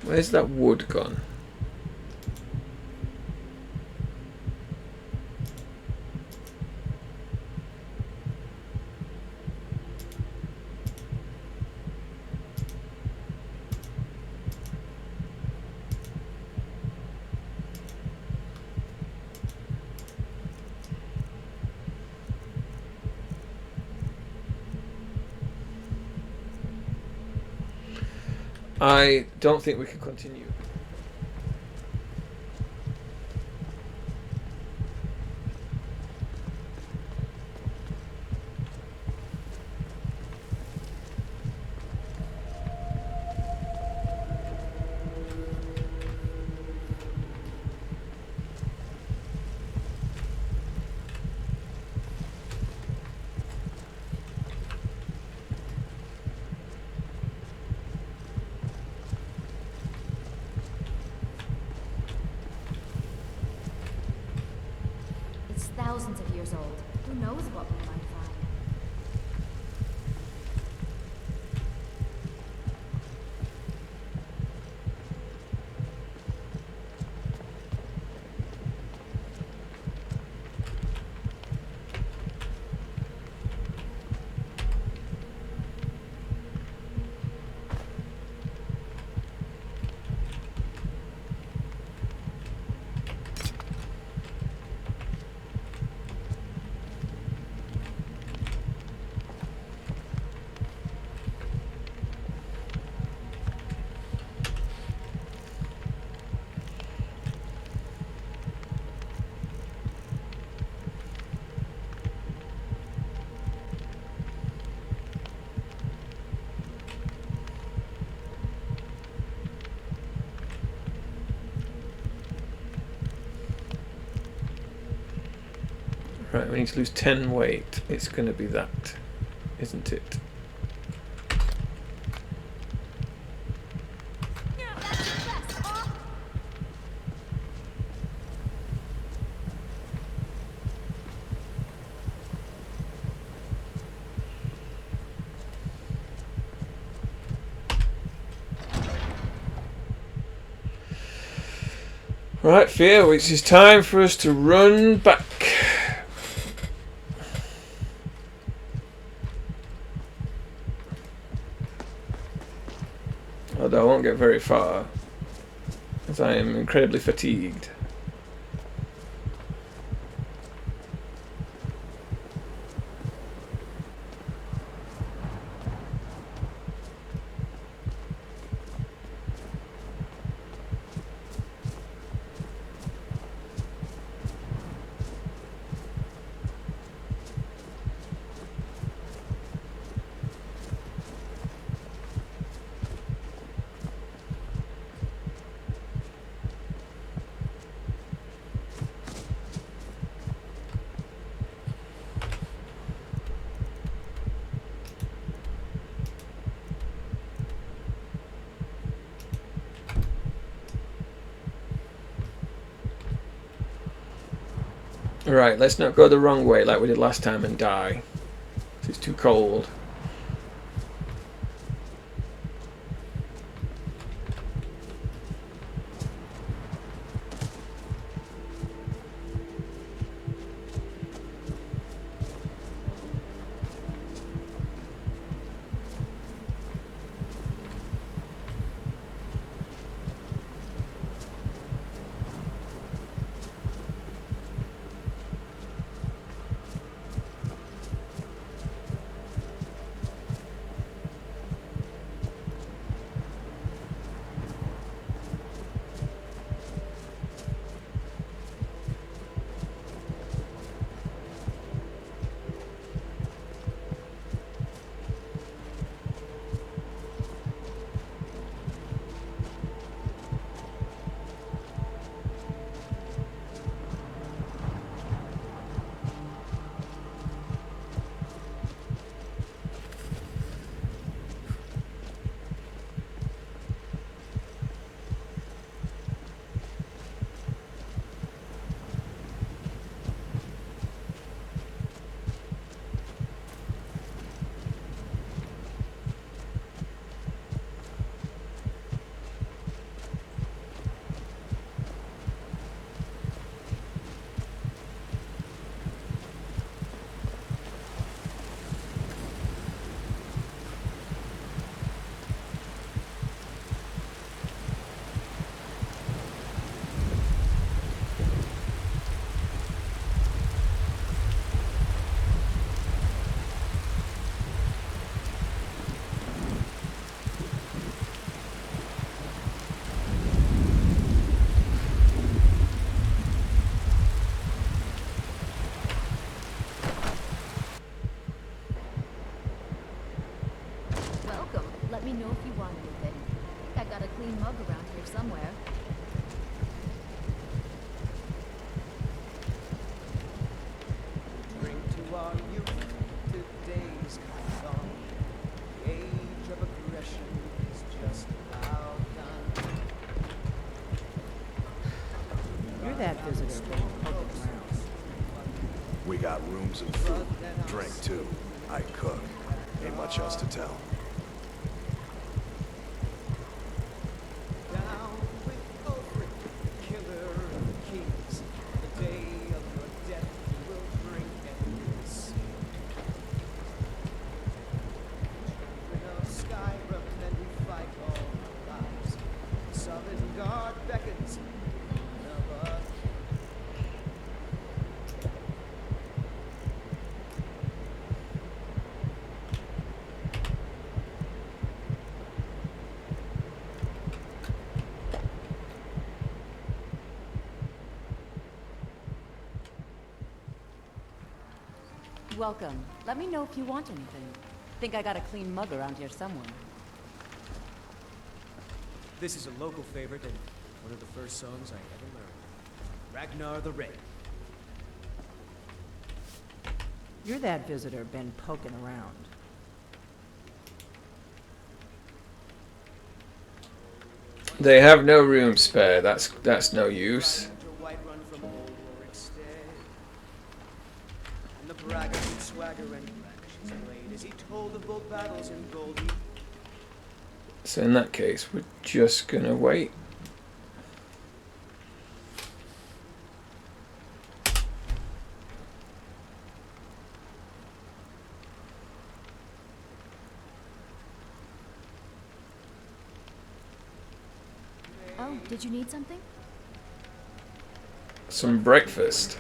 Where's that wood gone? I don't think we can continue. Thousands of years old. Who knows what we might find? Right, we need to lose 10 weight. It's going to be that, isn't it? Right, Fear, which is time for us to run back. Although I won't get very far, as I am incredibly fatigued. Right, let's not go the wrong way like we did last time and die. It's too cold. Let me know if you want anything. I think I got a clean mug around here somewhere. Drink to our youth, today's come on. The age of aggression is just about done. You're that visitor paying public grounds. We got rooms and food. Drink, too. I cook. Ain't much else to tell. Down with Ulfric, killer of kings. The day of your death you will drink and see. Children of Skyrim, and we fight all our lives. Sovngarde beckons, none of us. Welcome. Let me know if you want anything. Think I got a clean mug around here somewhere. This is a local favorite and one of the first songs I ever learned. Ragnar the Red. You're that visitor been poking around. They have no room spare. That's no use. And the braggart would swagger and brandish his blade as he told of both battles in gold. So in that case, we're just gonna wait. Oh, did you need something? Some breakfast.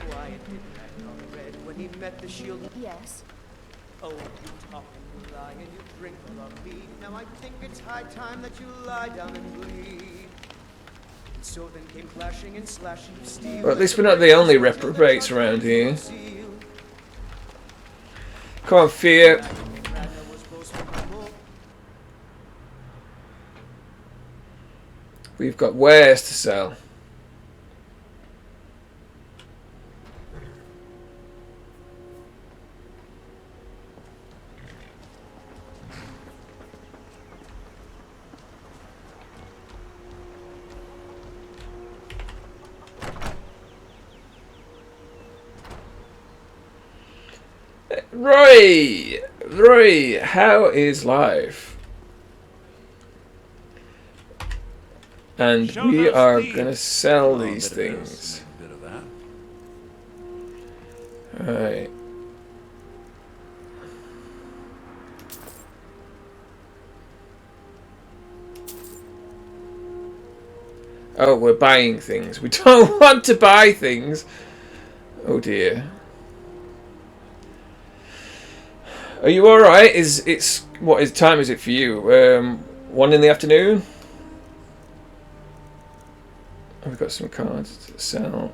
When he met the shield. Yes. Oh, you talk and you lie and you drink of me. Now I think it's high time that you lie down and bleed. And so then came clashing and slashing of steel. Well, at least we're not the only reprobates around here. Come on, Fear. We've got wares to sell. Roy, how is life? And we are gonna sell these things. Alright. Oh, we're buying things. We don't want to buy things. Oh dear. Are you alright? What time is it for you? 1 in the afternoon? We've got some cards to sell.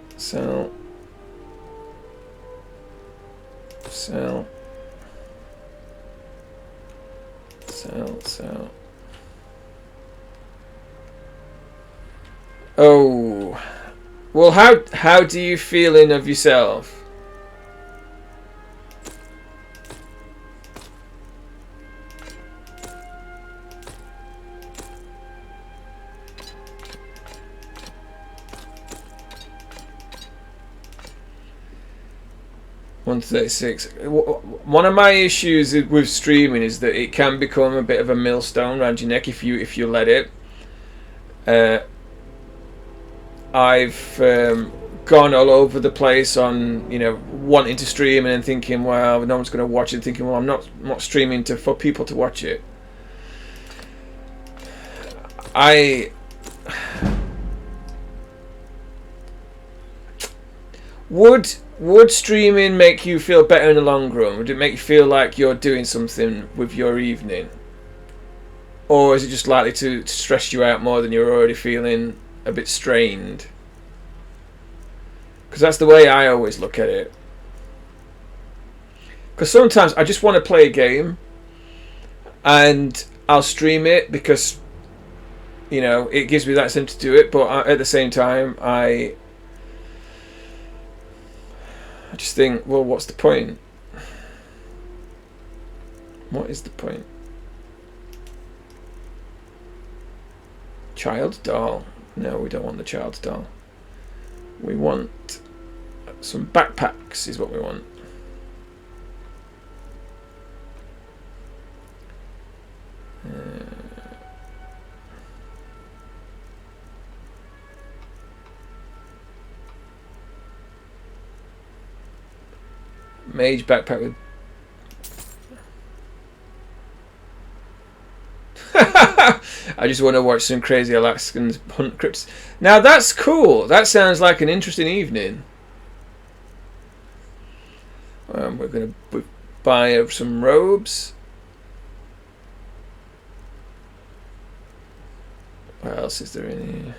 Oh. Well, how do you feeling of yourself? One of my issues with streaming is that it can become a bit of a millstone around your neck if you let it. I've gone all over the place on wanting to stream and then thinking, well, no one's going to watch it. Thinking, well, I'm not streaming for people to watch it. Would streaming make you feel better in the long run? Would it make you feel like you're doing something with your evening? Or is it just likely to stress you out more than you're already feeling a bit strained? Because that's the way I always look at it. Because sometimes I just want to play a game and I'll stream it because it gives me that incentive to do it, but at the same time I just think, well, what's the point? What is the point? Child's doll. No, we don't want the child's doll. We want some backpacks is what we want. Mage backpack with I just want to watch some crazy Alaskans hunt crypts. Now that's cool. That sounds like an interesting evening. We're going to buy some robes. What else is there in here?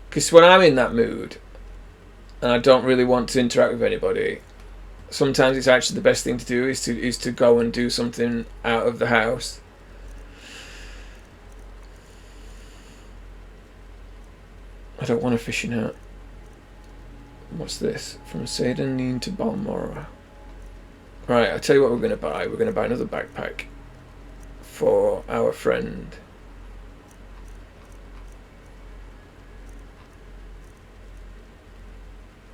Because when I'm in that mood and I don't really want to interact with anybody, sometimes it's actually the best thing to do is to go and do something out of the house. I don't want a fishing hat. What's this? From Sadanin to Balmora. Right, I'll tell you what we're going to buy. We're going to buy another backpack for our friend.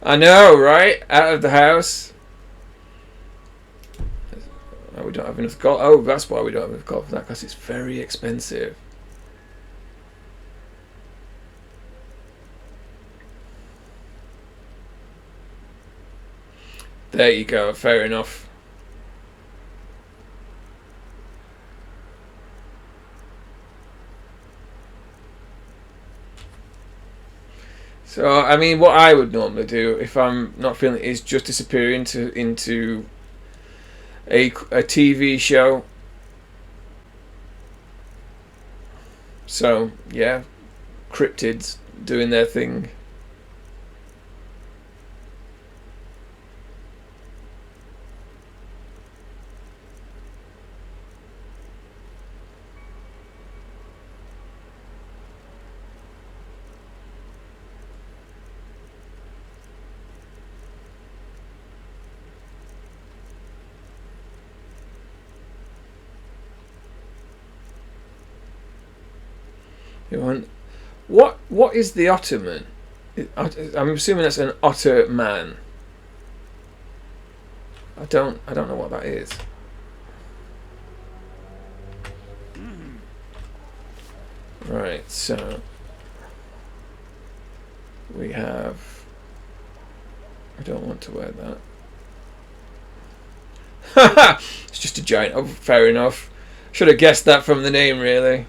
I know, right? Out of the house. Oh, we don't have enough gold. Oh, that's why we don't have enough gold for that, because it's very expensive. There you go, fair enough. So, I mean, what I would normally do if I'm not feeling it is just disappear into a TV show. So, yeah, cryptids doing their thing. What is the Ottoman? I'm assuming that's an otter man. I don't know what that is. Right, so we have. I don't want to wear that. Haha! It's just a giant. Oh, fair enough. Should have guessed that from the name, really.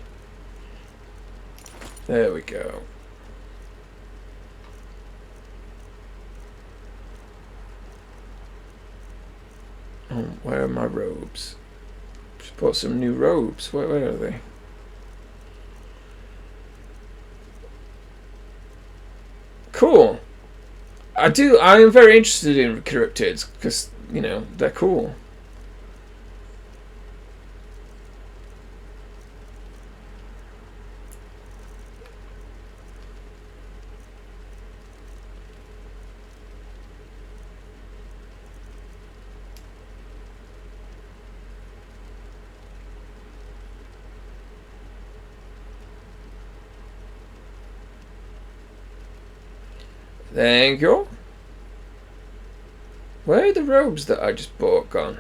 There we go. Oh, where are my robes? Just bought some new robes. Where are they? Cool. I am very interested in cryptids because, you know, they're cool. Thank you. Where are the robes that I just bought gone?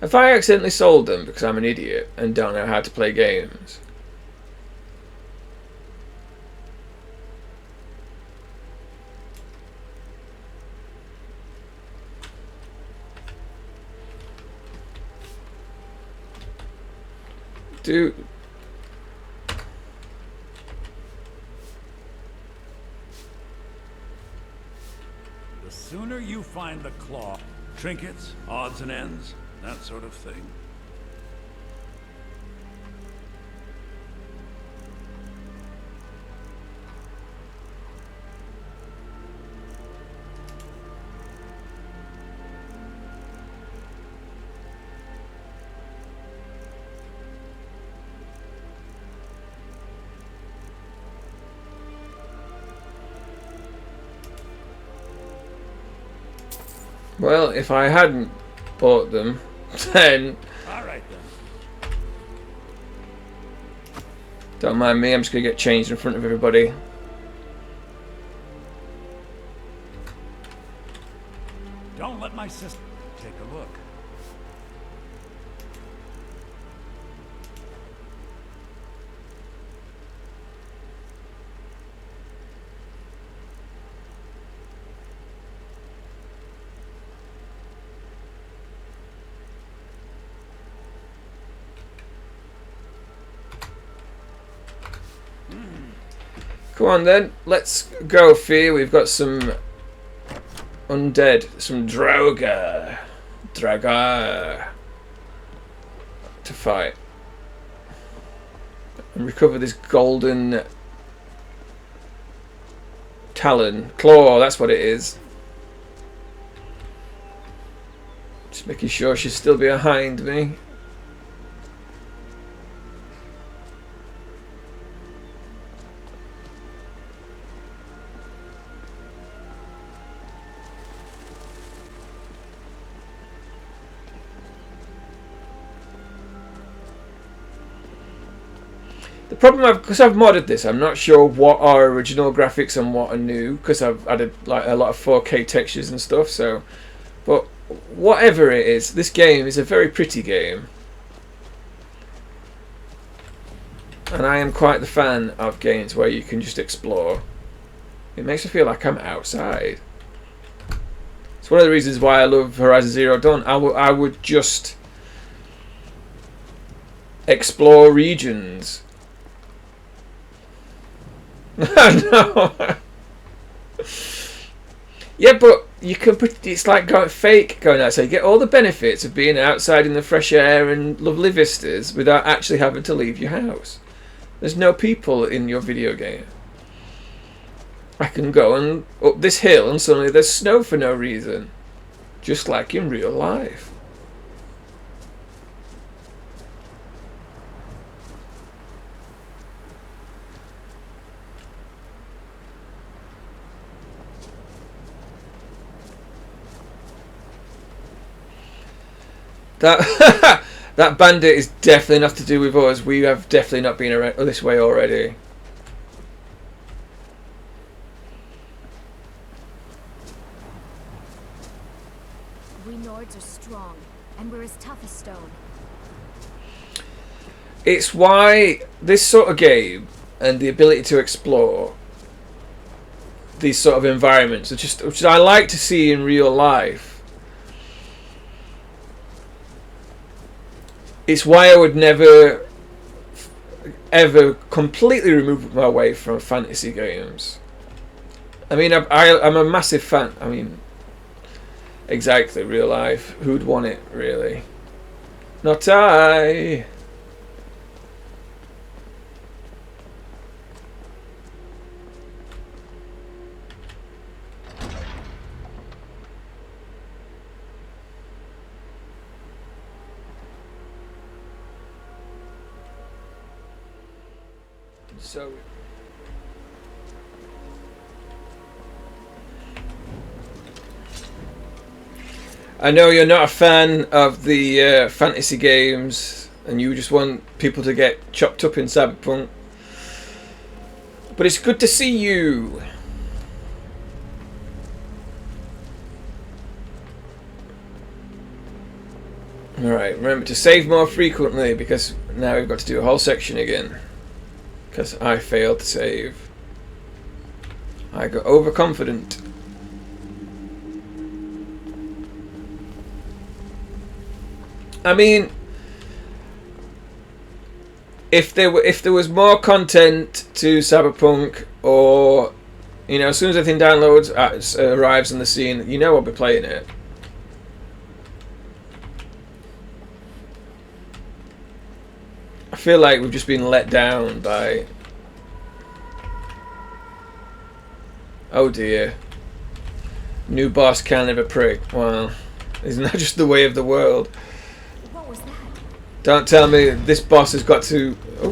If I accidentally sold them because I'm an idiot and don't know how to play games? Dude. The sooner you find the claw, trinkets, odds and ends, that sort of thing. Well, if I hadn't bought them, then... Alright then. Don't mind me, I'm just going to get changed in front of everybody. Don't let my sister take a look. Come on then, let's go, Fee. We've got some undead, some Draugr. to fight. And recover this golden talon. Claw, that's what it is. Just making sure she's still behind me. The problem, because I've modded this, I'm not sure what are original graphics and what are new, because I've added like a lot of 4K textures and stuff. So, but whatever it is, this game is a very pretty game, and I am quite the fan of games where you can just explore. It makes me feel like I'm outside. It's one of the reasons why I love Horizon Zero Dawn. I would just explore regions. No. Yeah, but you can put, it's like going outside. You get all the benefits of being outside in the fresh air and lovely vistas without actually having to leave your house. There's no people in your video game. I can go and up this hill and suddenly there's snow for no reason, just like in real life. That that bandit is definitely not to do with us. We have definitely not been around this way already. We Nords are strong, and we're as tough as stone. It's why this sort of game and the ability to explore these sort of environments, which I like to see in real life. It's why I would never, ever completely remove my way from fantasy games. I mean, I'm a massive fan. I mean, exactly, real life. Who'd want it, really? Not I. So I know you're not a fan of the fantasy games and you just want people to get chopped up in Cyberpunk, but it's good to see you. Alright, remember to save more frequently, because now we've got to do a whole section again. Because I failed to save. I got overconfident. I mean, if there was more content to Cyberpunk, or you know, as soon as everything downloads, arrives on the scene, you know I'll be playing it. I feel like we've just been let down by... Oh dear. New boss kind of a prick. Well, isn't that just the way of the world? What was that? Don't tell me this boss has got to... Oh.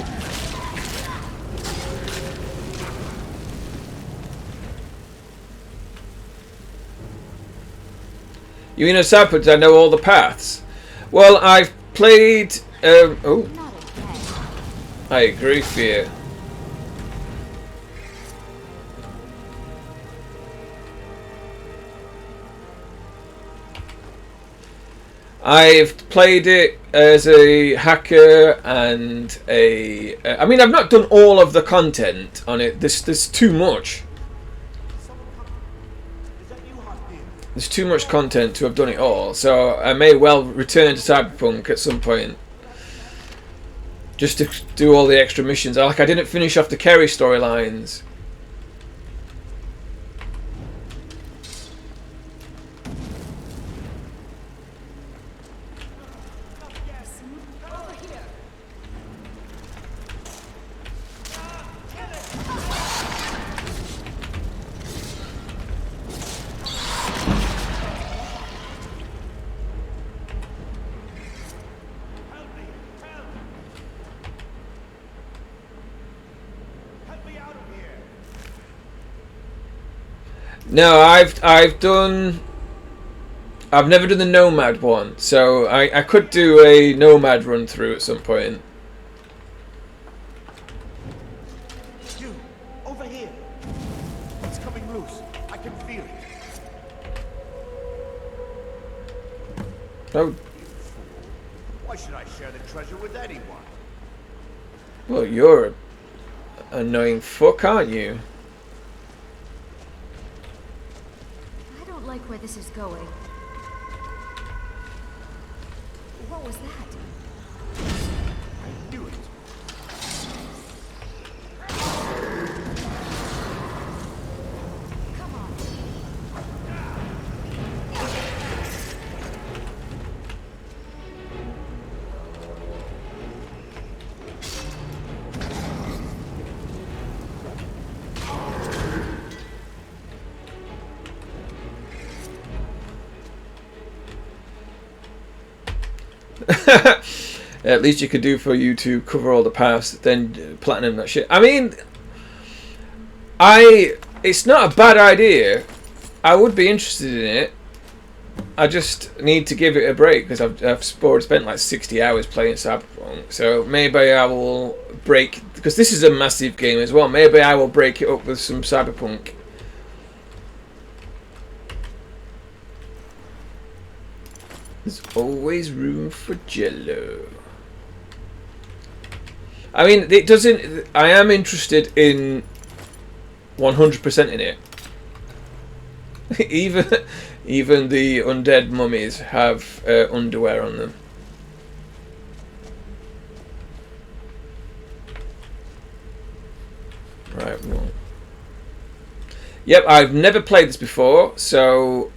You mean a Cyberpunk? I know all the paths. Well, I've played... oh. I agree, Fear. I've played it as a hacker and a... I mean, I've not done all of the content on it. There's too much. There's too much content to have done it all. So I may well return to Cyberpunk at some point. Just to do all the extra missions. Like, I didn't finish off the Kerry storylines. No, I've never done the Nomad one, so I could do a Nomad run through at some point. You, over here. It's coming loose. I can feel it. Oh, Why should I share the treasure with anyone? well, you're an annoying fuck, aren't you? I don't like where this is going. What was that? I knew it. Come on. At least you could do for you to cover all the paths, then platinum that shit. I mean, it's not a bad idea. I would be interested in it. I just need to give it a break because I've spent like 60 hours playing Cyberpunk. So maybe I will break, because this is a massive game as well. Maybe I will break it up with some Cyberpunk. There's always room for Jello. I mean, it doesn't. I am interested in 100% in it. even the undead mummies have underwear on them. Right. Well. Yep, I've never played this before, so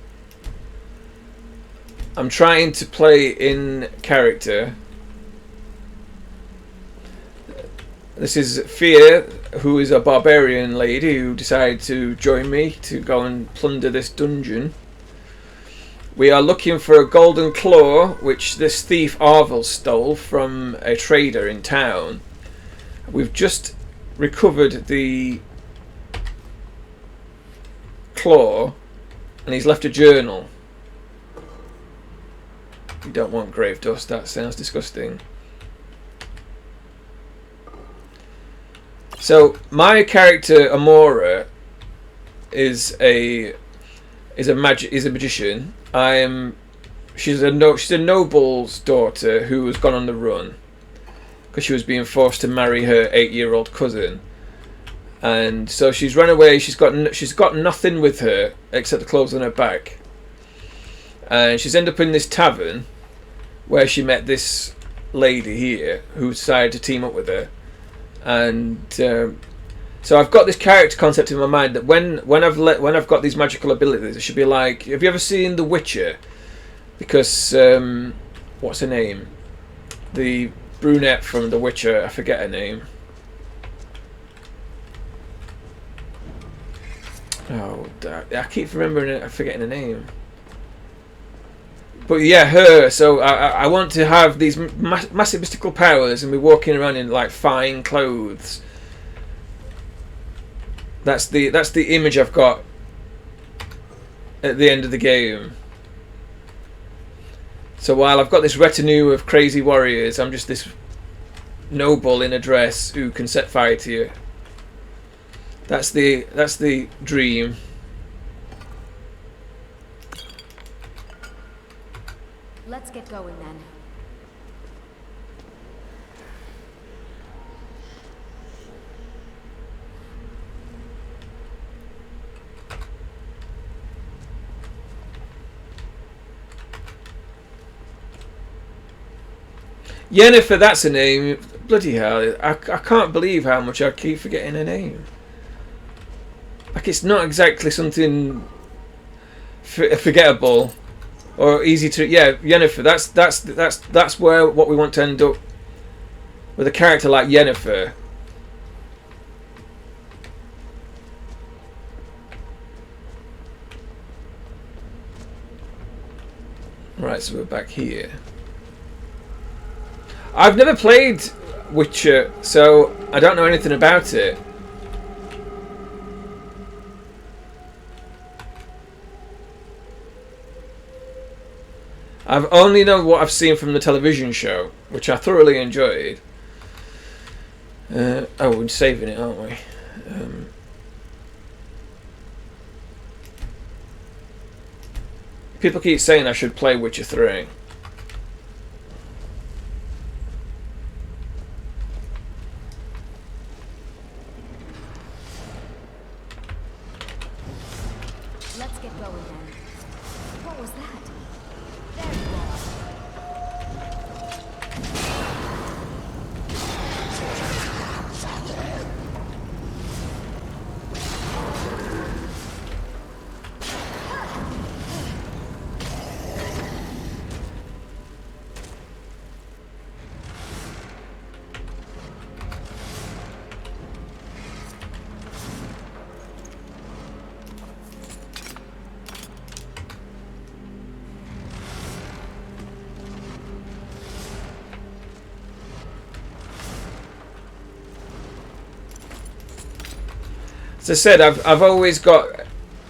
I'm trying to play in character. This is Fia, who is a barbarian lady who decided to join me to go and plunder this dungeon. We are looking for a golden claw, which this thief Arvel stole from a trader in town. We've just recovered the claw, and he's left a journal. You don't want grave dust, that sounds disgusting. So my character Amora is a magician. She's a noble's daughter who has gone on the run because she was being forced to marry her 8-year-old cousin, and so she's run away. She's got nothing with her except the clothes on her back, and she's ended up in this tavern where she met this lady here who decided to team up with her. And so I've got this character concept in my mind that when I've got these magical abilities, it should be like, have you ever seen The Witcher? Because what's her name? The brunette from The Witcher, I forget her name. Oh, I keep remembering it, I'm forgetting her name. But yeah, her. So I want to have these massive mystical powers and be walking around in like fine clothes. That's the image I've got at the end of the game. So while I've got this retinue of crazy warriors, I'm just this noble in a dress who can set fire to you. That's the dream. Let's get going then. Yennefer, that's a name. Bloody hell, I can't believe how much I keep forgetting her name. Like, it's not exactly something forgettable or easy to. Yeah, Yennefer. That's where what we want to end up with a character like Yennefer. Right, so we're back here. I've never played Witcher, so I don't know anything about it. I've only known what I've seen from the television show, which I thoroughly enjoyed. Oh, we're saving it, aren't we? People keep saying I should play Witcher 3. Let's get going then. What was that? There you are. As I said, I've always got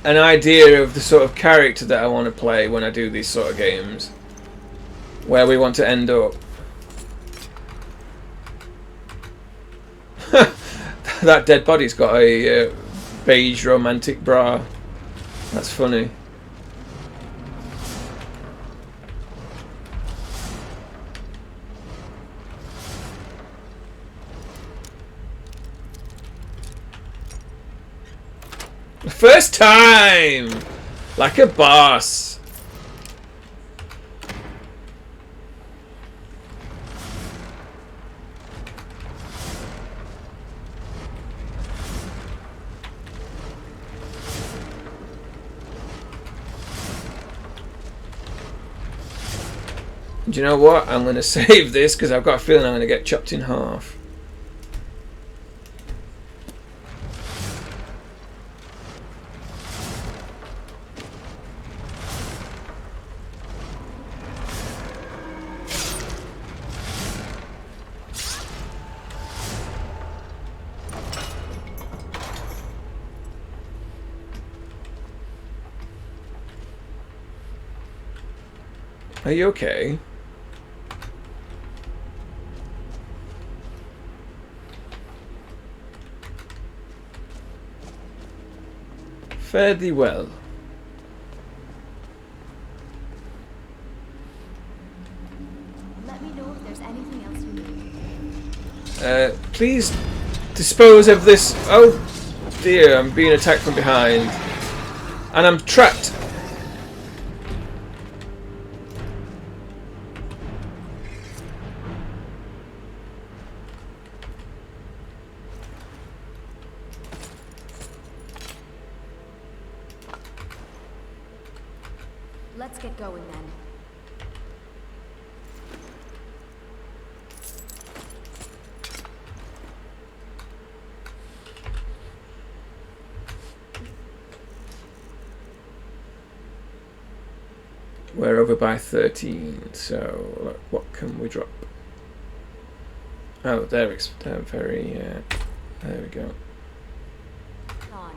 an idea of the sort of character that I want to play when I do these sort of games, where we want to end up. That dead body's got a beige romantic bra. That's funny. First time! Like a boss. Do you know what? I'm going to save this because I've got a feeling I'm going to get chopped in half. Are you okay? Fairly well. Let me know if there's anything else you need. Please dispose of this. Oh dear, I'm being attacked from behind. And I'm trapped. Let's get going then. We're over by 13, so look, what can we drop? Oh, they're very, there we go. On.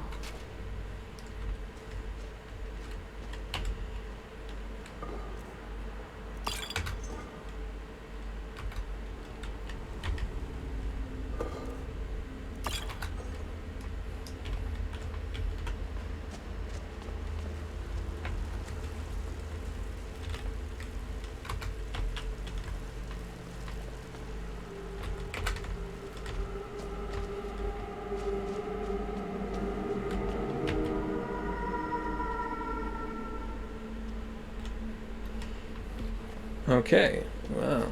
Okay, well.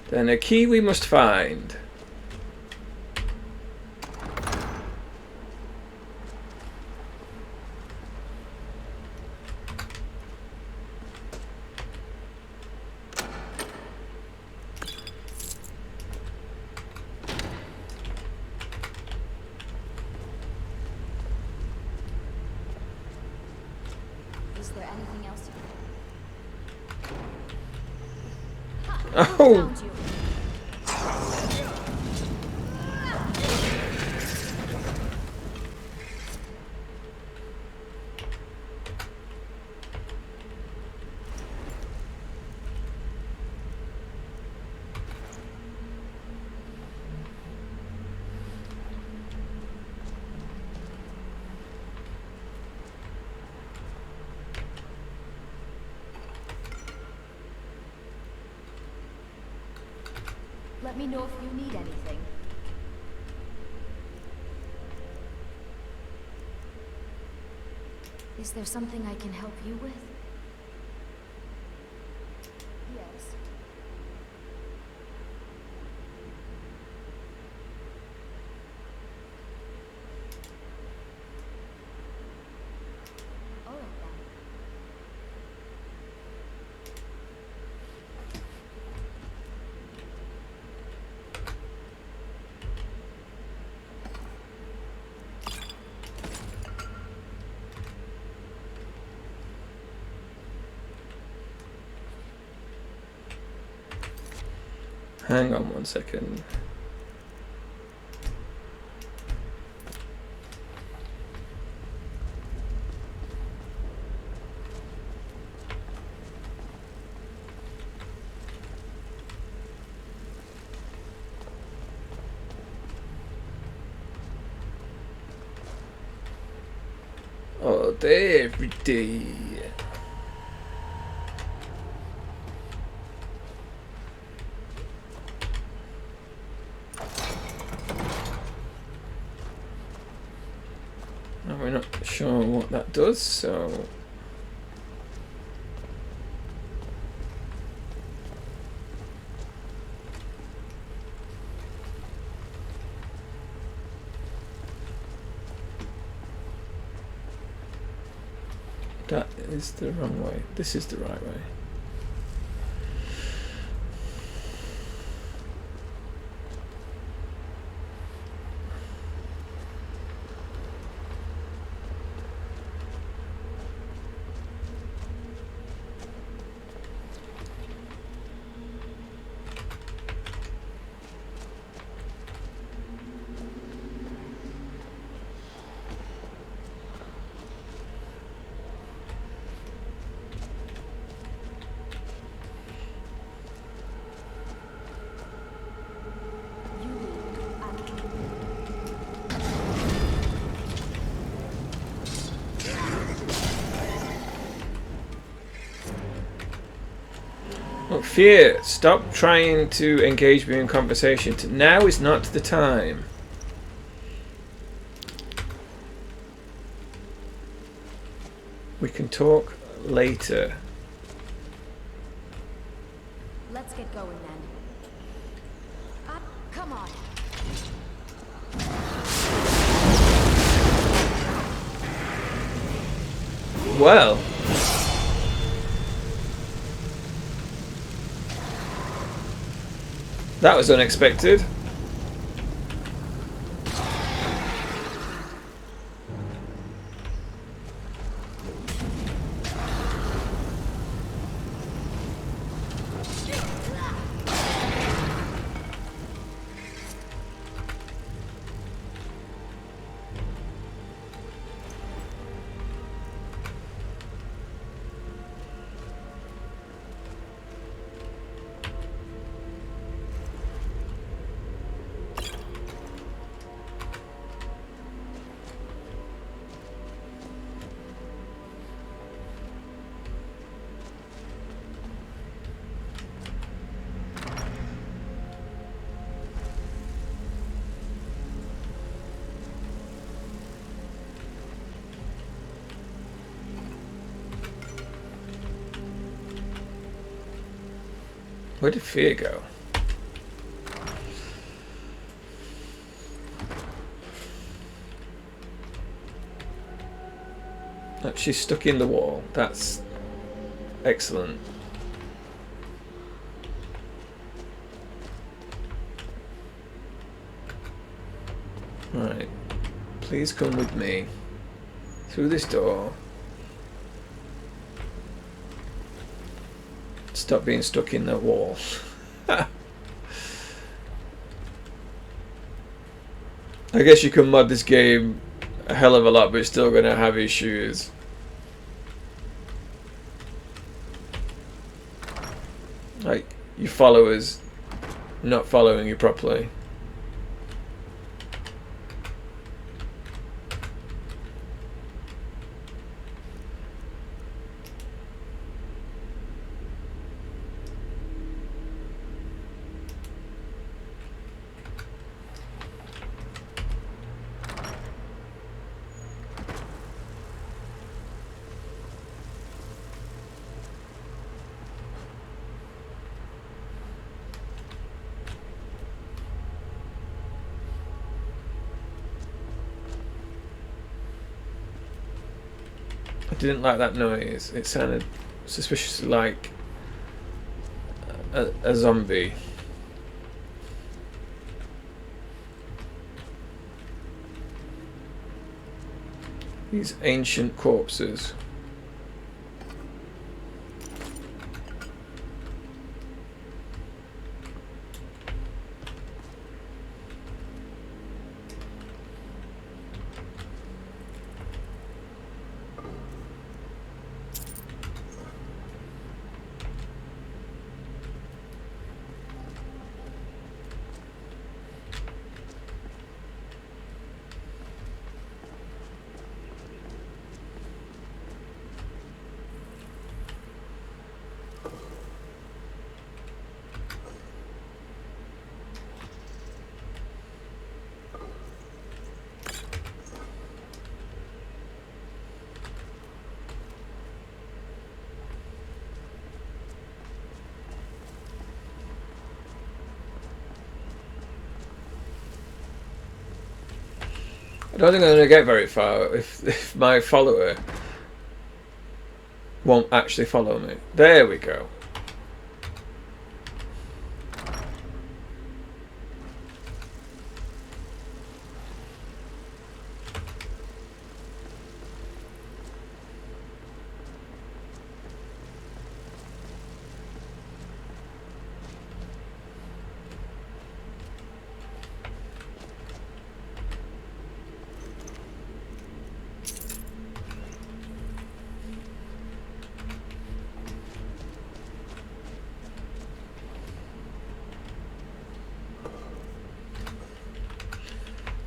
Then a key we must find. Is there anything else? Oh! Found you. Let me know if you need anything. Is there something I can help you with? Yes. All right then. Hang on 1 second. Oh, there every day. Now we're not sure what that does, so that is the wrong way. This is the right way. Oh, Fear, stop trying to engage me in conversation. Now is not the time. We can talk later. Let's get going then. Come on. Well. That was unexpected. Where did Fear go? Oh, she's stuck in the wall. That's excellent. Right. Please come with me. Through this door. Stop being stuck in that wall. I guess you can mod this game a hell of a lot, but it's still going to have issues. Like your followers not following you properly. I didn't like that noise. It sounded suspiciously like a zombie. These ancient corpses. I don't think I'm going to get very far if my follower won't actually follow me. There we go.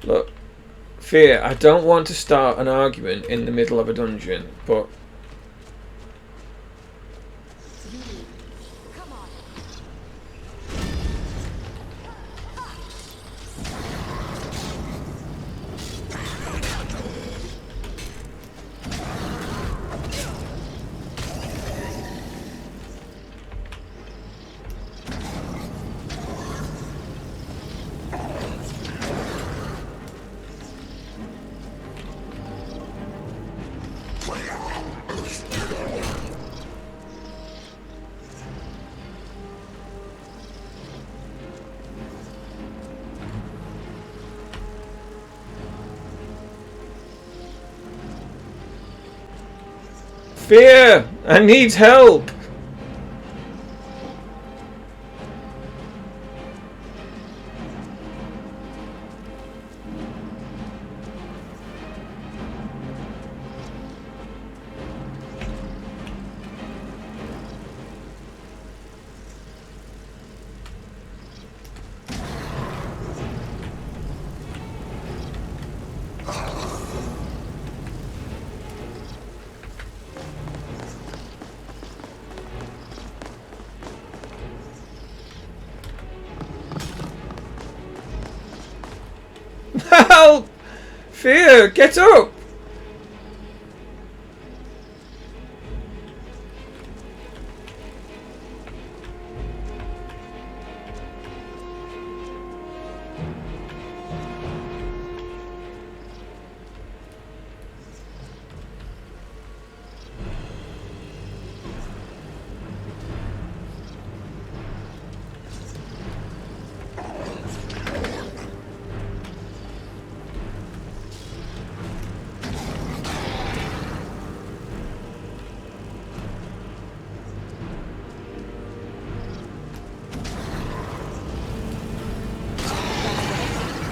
Look, Fear, I don't want to start an argument in the middle of a dungeon, but... Fear! I need help! Help! Fear, get up!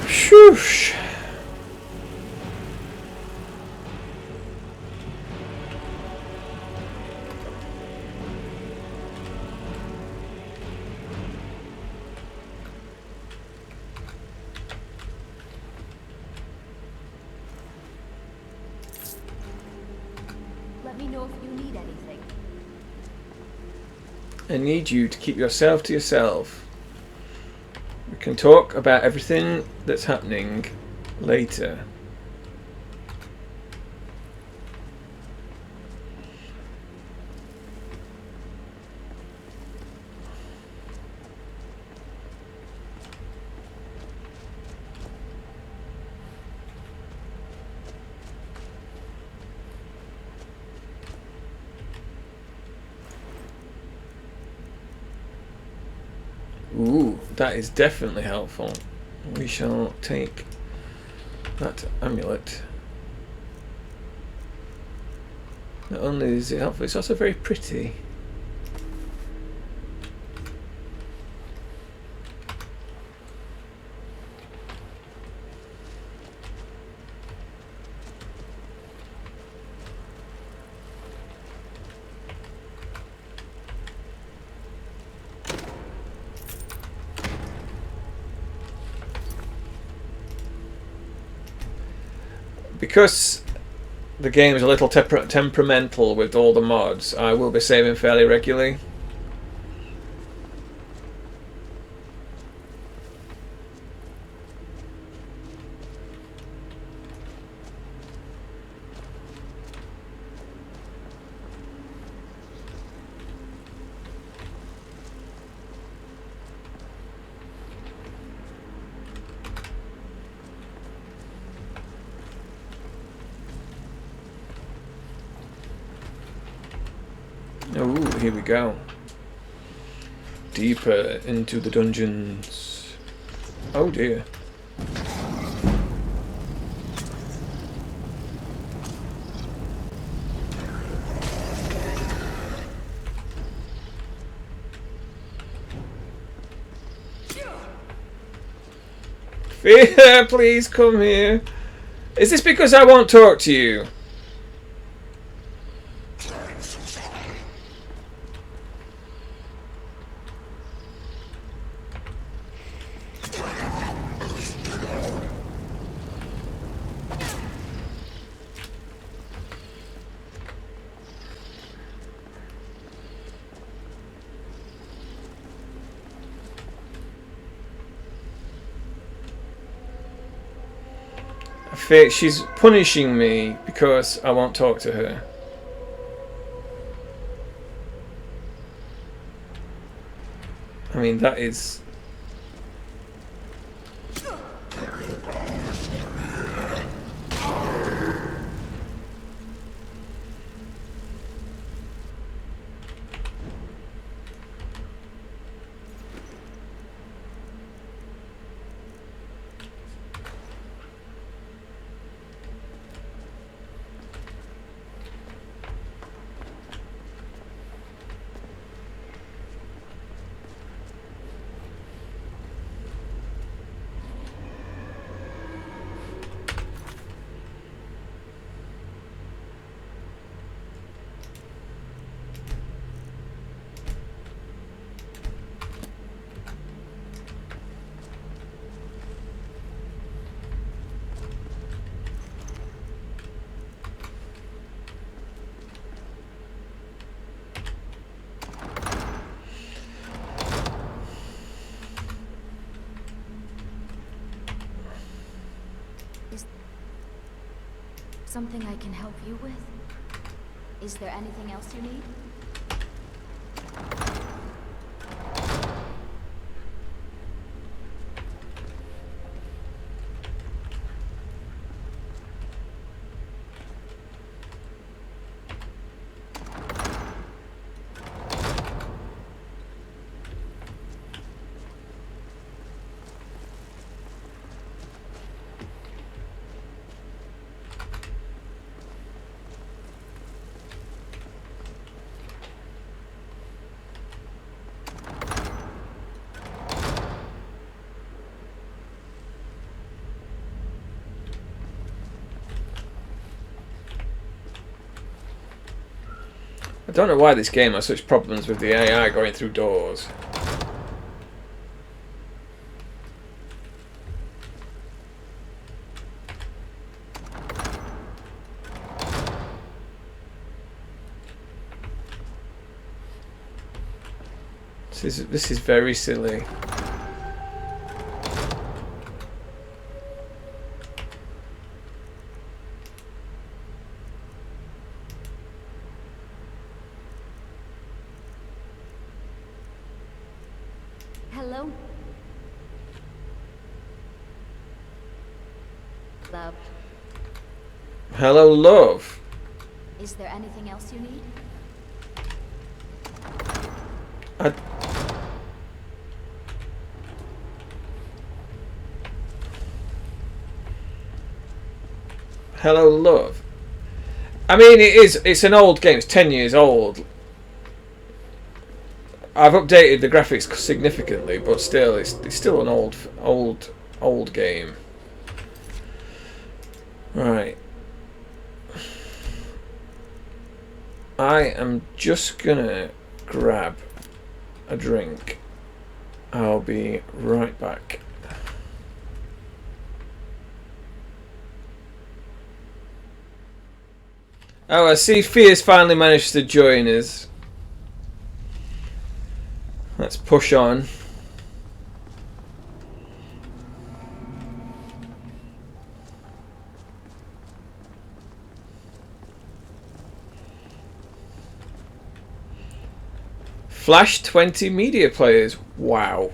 Shoosh. Let me know if you need anything. I need you to keep yourself to yourself. We can talk about everything that's happening later. Ooh, that is definitely helpful. We shall take that amulet. Not only is it helpful, it's also very pretty. Because the game is a little temperamental with all the mods, I will be saving fairly regularly. Oh, here we go. Deeper into the dungeons. Oh dear. Fear, please come here. Is this because I won't talk to you? She's punishing me because I won't talk to her. I mean, that is... Something I can help you with? Is there anything else you need? I don't know why this game has such problems with the AI going through doors. This is very silly. Hello? Love. Hello, love. Is there anything else you need? Hello, love. I mean, it's an old game. It's 10 years old. I've updated the graphics significantly, but still, it's still an old game. Right. I am just gonna grab a drink. I'll be right back. Oh, I see Fia's finally managed to join us. Let's push on. Flash 20 media players. Wow.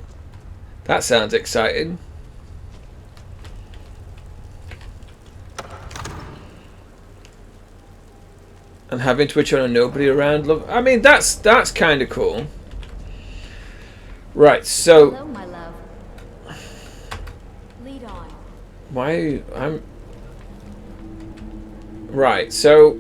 That sounds exciting. And having Twitch on and nobody around. I mean, that's kind of cool. Right, so. Hello, my love. Lead on. Why I'm. Right, so.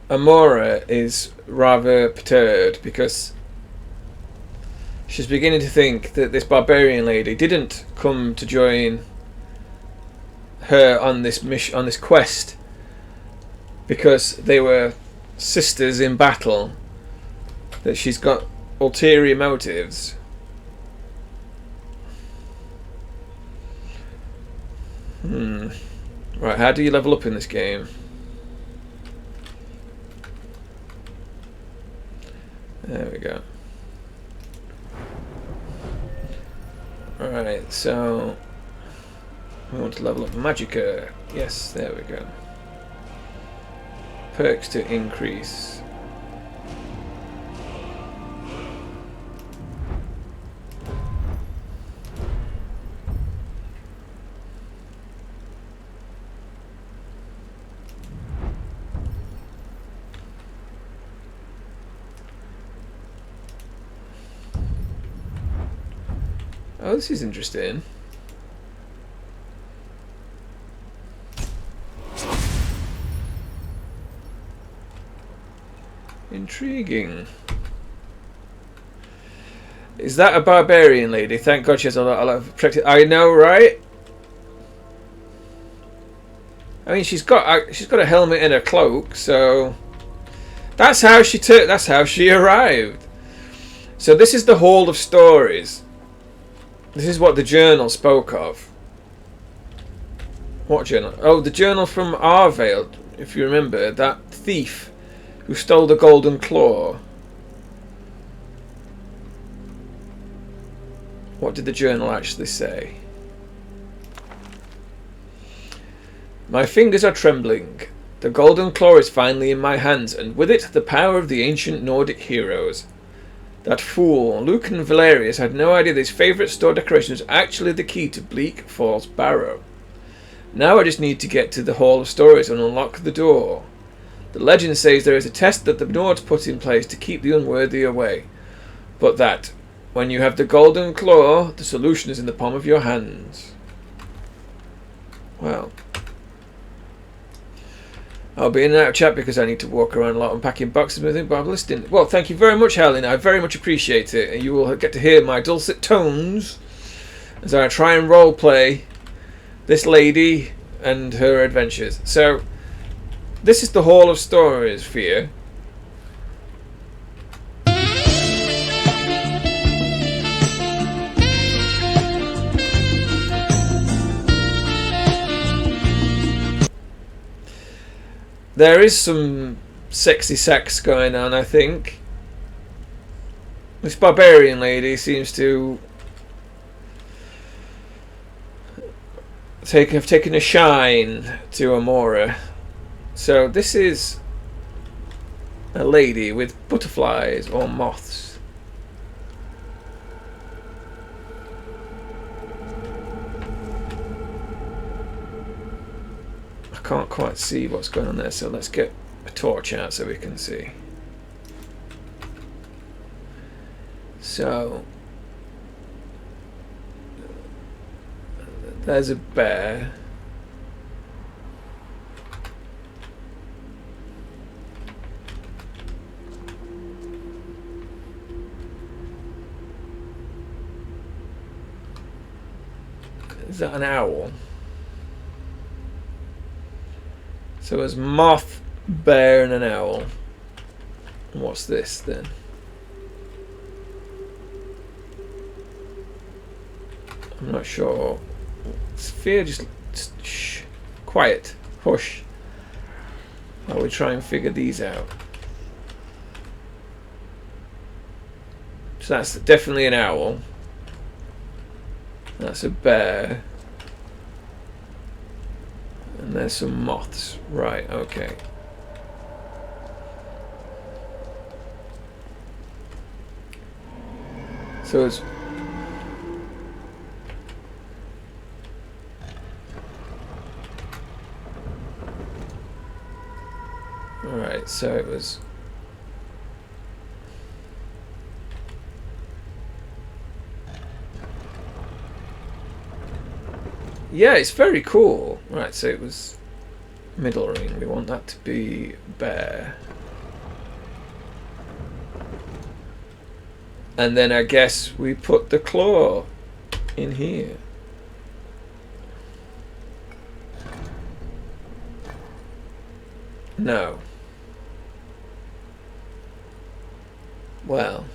Amora is rather perturbed because she's beginning to think that this barbarian lady didn't come to join her on this mission, on this quest, because they were sisters in battle. That she's got ulterior motives. Right, how do you level up in this game? There we go. Alright, so we want to level up Magicka. Yes, there we go. Perks to increase. Oh, this is interesting. Intriguing. Is that a barbarian lady? Thank God she has a lot of protected. I know, right? I mean, she's got a helmet and a cloak, so that's how she arrived. So this is the Hall of Stories. This is what the journal spoke of. What journal? Oh, the journal from Arvale, if you remember, that thief who stole the golden claw. What did the journal actually say? My fingers are trembling. The golden claw is finally in my hands, and with it the power of the ancient Nordic heroes. That fool, Lucan Valerius, had no idea that his favourite store decoration was actually the key to Bleak Falls Barrow. Now I just need to get to the Hall of Stories and unlock the door. The legend says there is a test that the Nords put in place to keep the unworthy away, but that, when you have the golden claw, the solution is in the palm of your hands. Well, I'll be in and out of chat because I need to walk around a lot unpacking boxes with him, but I'm listening. Well, thank you very much, Helen. I very much appreciate it. And you will get to hear my dulcet tones as I try and roleplay this lady and her adventures. So, this is the Hall of Stories for you. There is some sexy sex going on, I think. This barbarian lady seems to have taken a shine to Amora. So this is a lady with butterflies or moths. Can't quite see what's going on there, so let's get a torch out so we can see. So There's a bear. Is that an owl? So there's moth, bear, and an owl. What's this then? I'm not sure. Sphere, just shh. Quiet. Hush. While we try and figure these out. So that's definitely an owl. That's a bear. And there's some moths. Right, okay. So it's... Alright, so it was... Yeah, it's very cool. Right, so it was middle ring. We want that to be bear. And then I guess we put the claw in here. No. Well.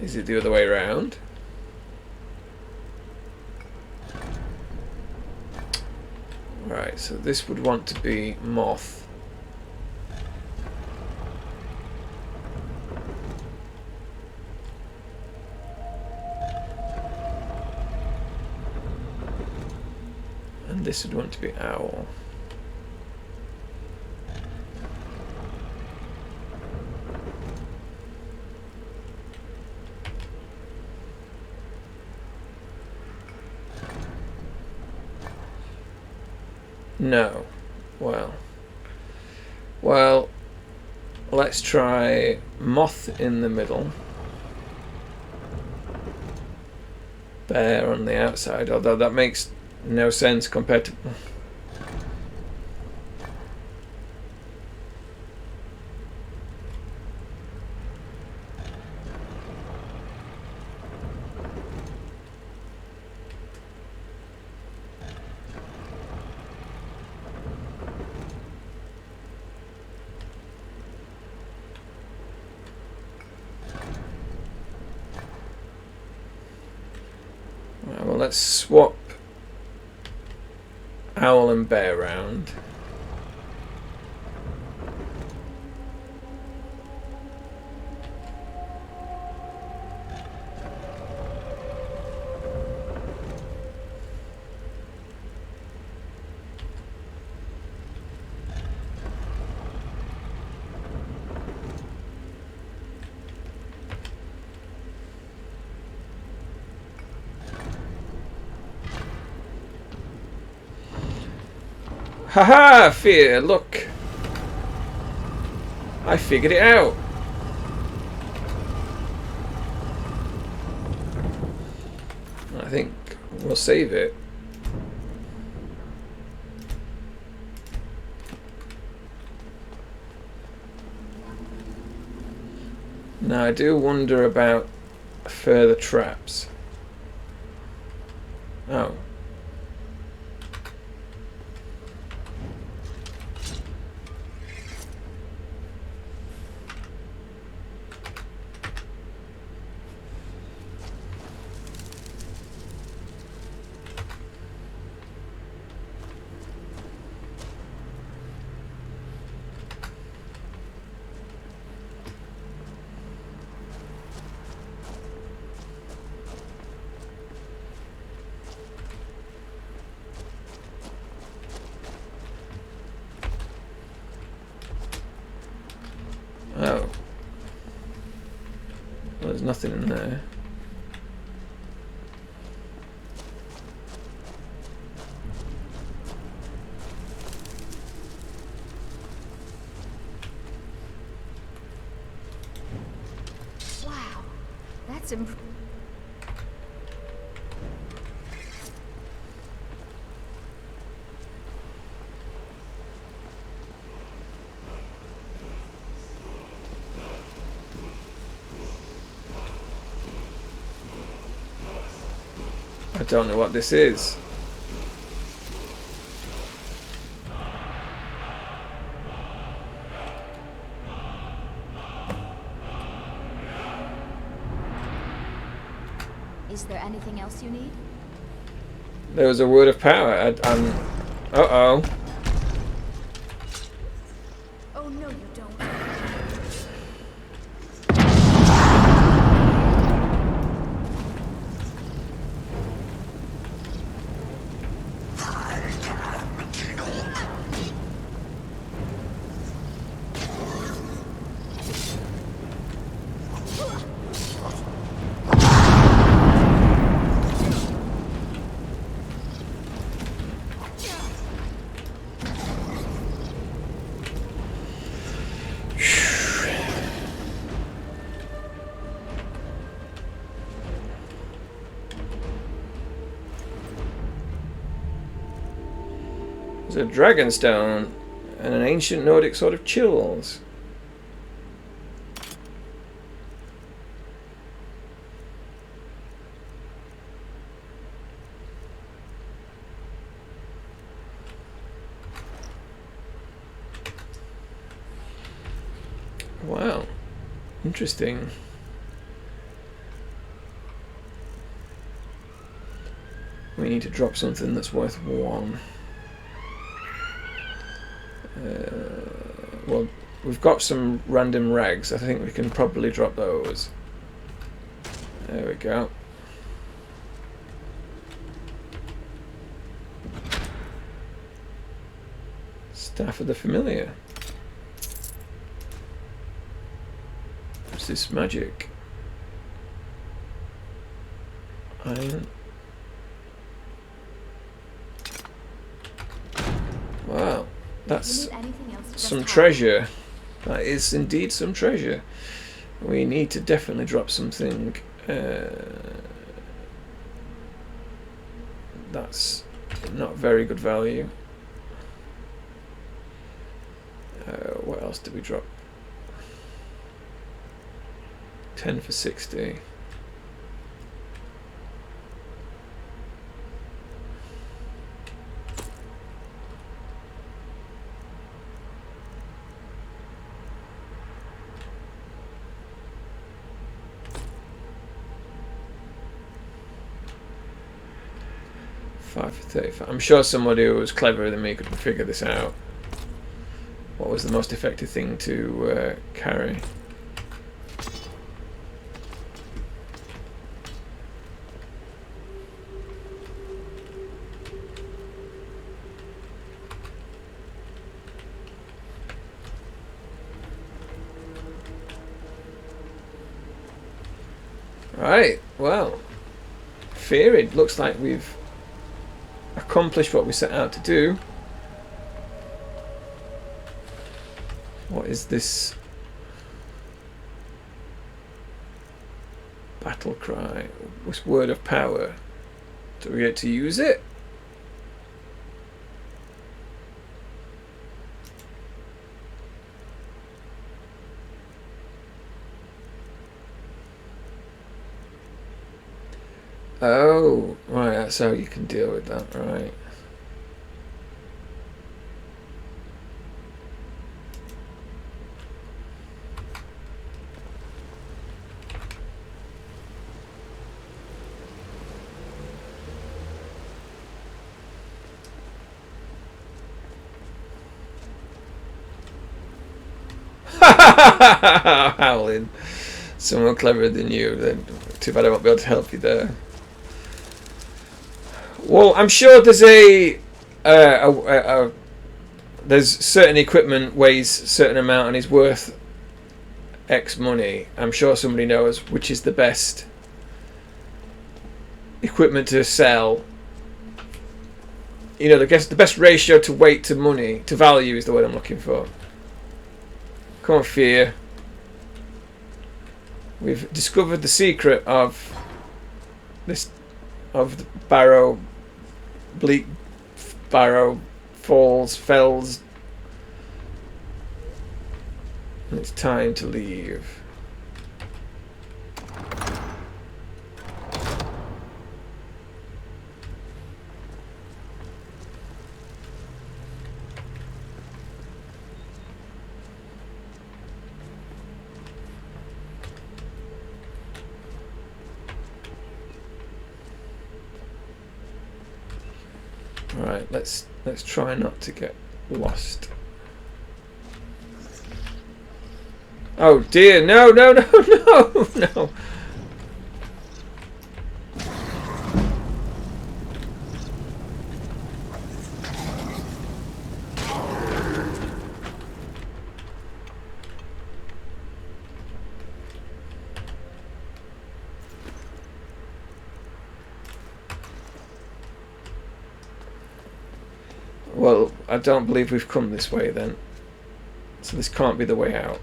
Is it the other way around? Right, so this would want to be moth. And this would want to be owl. No. Well, let's try moth in the middle. Bear on the outside, although that makes no sense compared to... Well, let's swap owl and bear round. Haha, fear, look. I figured it out. I think we'll save it. Now I do wonder about further traps. Oh. Oh. Well, there's nothing in there. Wow, that's I don't know what this is. Is there anything else you need? There was a word of power. Uh-oh. Oh no, you don't. There's a dragonstone and an ancient Nordic sword of chills. Wow, interesting. We need to drop something that's worth 1. Well, we've got some random rags. I think we can probably drop those. There we go. Staff of the Familiar. What's this magic? Iron. Wow, that's some treasure. That is indeed some treasure. We need to definitely drop something that's not very good value. What else did we drop? 10 for 60. For 35. I'm sure somebody who was cleverer than me could figure this out. What was the most effective thing to carry? Right, well, Feared, looks like we've accomplished what we set out to do. What is this? Battle cry. This word of power. Do we get to use it? Oh, right, that's how you can deal with that, right. Howling. Someone cleverer than you. Then too bad I won't be able to help you there. Well, I'm sure there's there's certain equipment weighs a certain amount and is worth X money. I'm sure somebody knows which is the best equipment to sell. You know, the best ratio to weight to money to value is the word I'm looking for. Come on, Fear. We've discovered the secret of this, of the Barrow, Bleak Barrow Falls, Fells. And it's time to leave. Right, let's try not to get lost. Oh dear, no, no, no, no, no. Well, I don't believe we've come this way then. So this can't be the way out.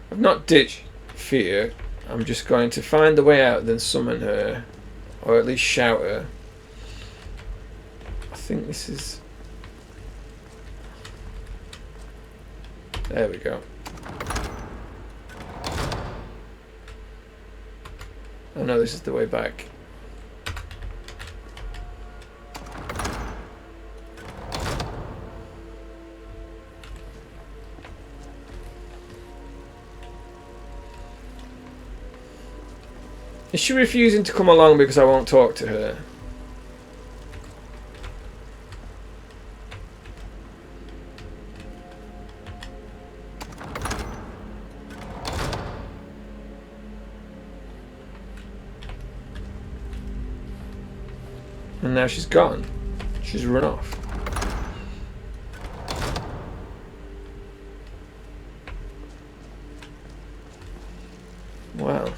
I've not ditched fear. I'm just going to find the way out, then summon her. Or at least shout her. I think this is... There we go. Oh no, this is the way back. Is she refusing to come along because I won't talk to her? And now she's gone. She's run off. Wow.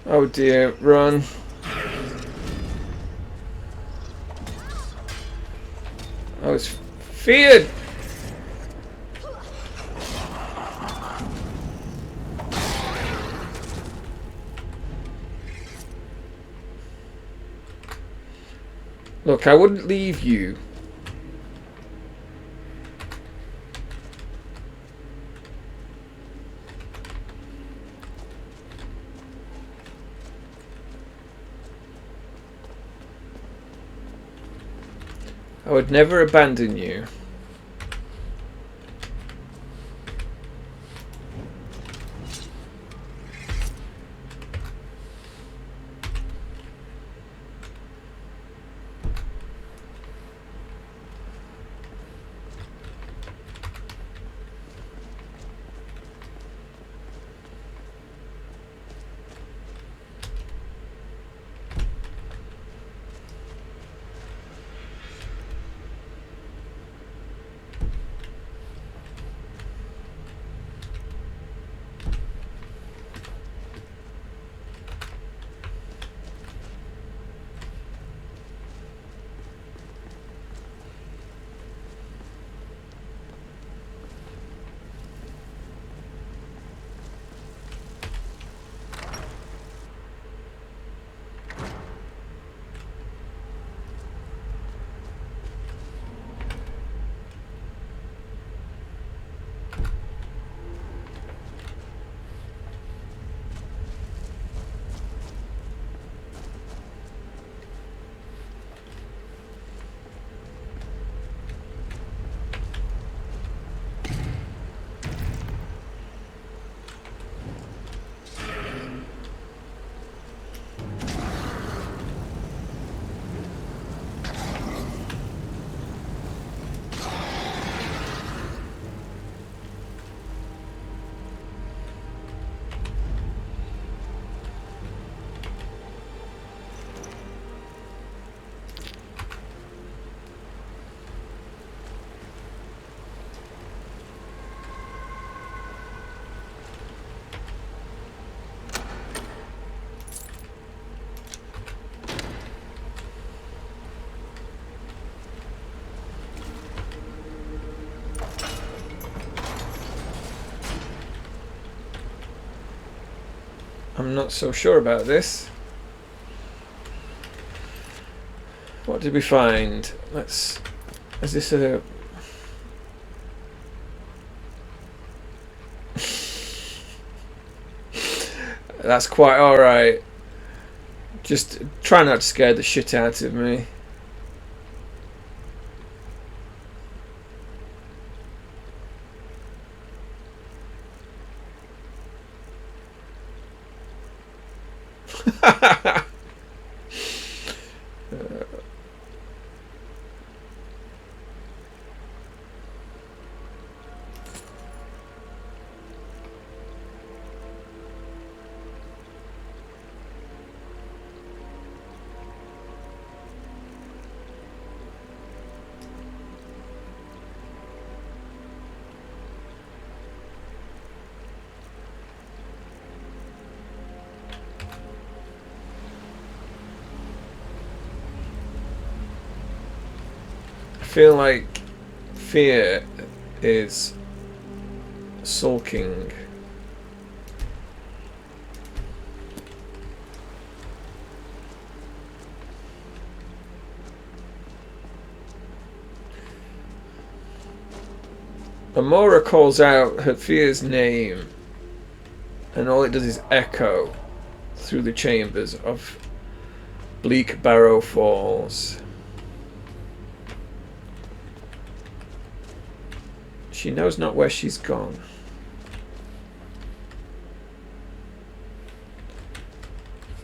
Oh dear, run. I was feared. Look, I wouldn't leave you. I would never abandon you. I'm not so sure about this. What did we find? Let's... Is this a... That's quite alright. Just try not to scare the shit out of me. I feel like fear is sulking. Amora calls out her fear's name, and all it does is echo through the chambers of Bleak Barrow Falls. She knows not where she's gone.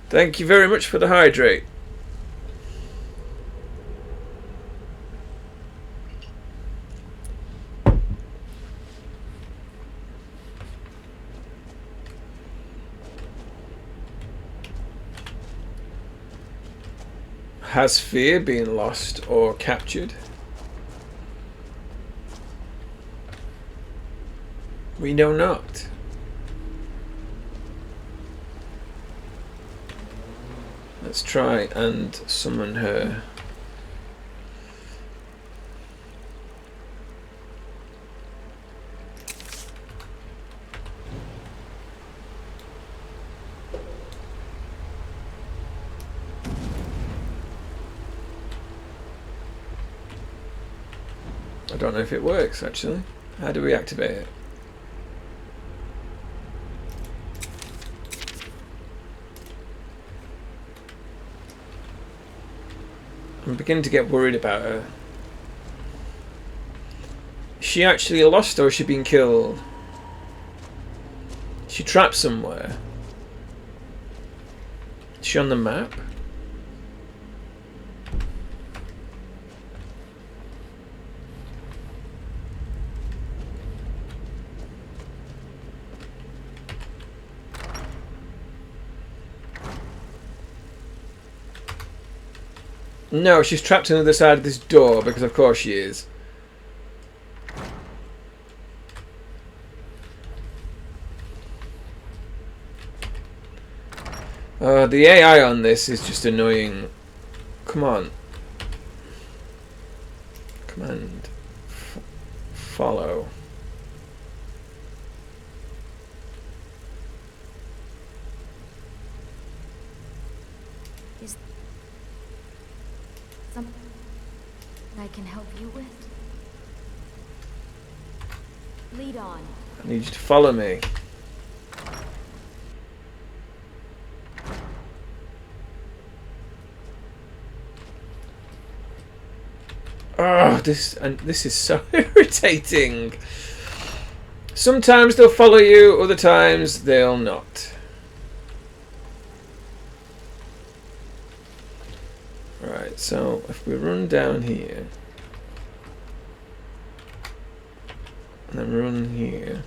Thank you very much for the hydrate. Has fear been lost or captured? We know not. Let's try and summon her. I don't know if it works actually. How do we activate it? I'm beginning to get worried about her. Is she actually lost or is she being killed? Is she trapped somewhere? Is she on the map? No, she's trapped on the other side of this door, because of course she is. The AI on this is just annoying. Come on. Command. Follow. Something I can help you with? Lead on. I need you to follow me. Oh, this is so irritating. Sometimes they'll follow you, other times they'll not. Right, so if we run down here and then run here.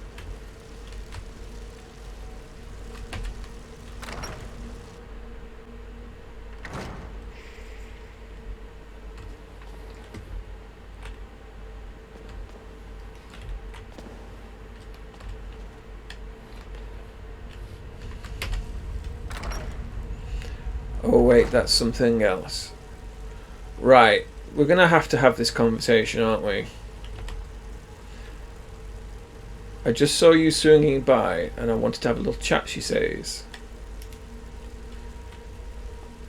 Oh wait, that's something else. Right, we're going to have this conversation, aren't we? I just saw you swinging by and I wanted to have a little chat, she says.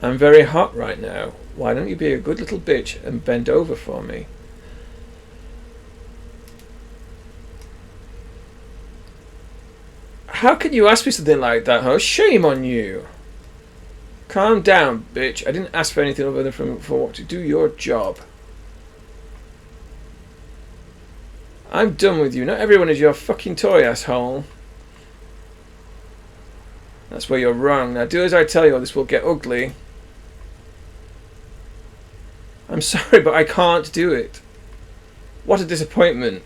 I'm very hot right now. Why don't you be a good little bitch and bend over for me? How can you ask me something like that, huh? Shame on you. Calm down, bitch. I didn't ask for anything other than for what to do your job. I'm done with you. Not everyone is your fucking toy, asshole. That's where you're wrong. Now do as I tell you or this will get ugly. I'm sorry, but I can't do it. What a disappointment.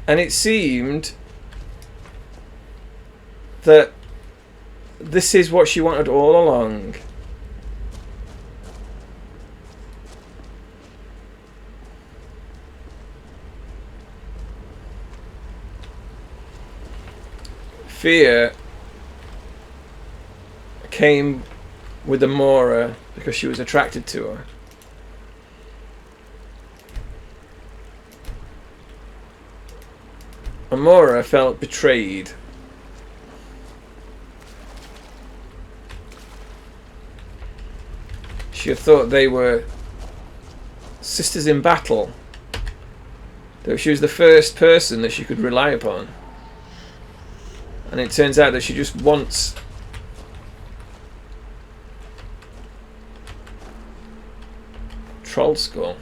And it seemed that this is what she wanted all along. Fear came with Amora because she was attracted to her. Amora felt betrayed. She had thought they were sisters in battle. That she was the first person that she could rely upon. And it turns out that she just wants Troll Skull.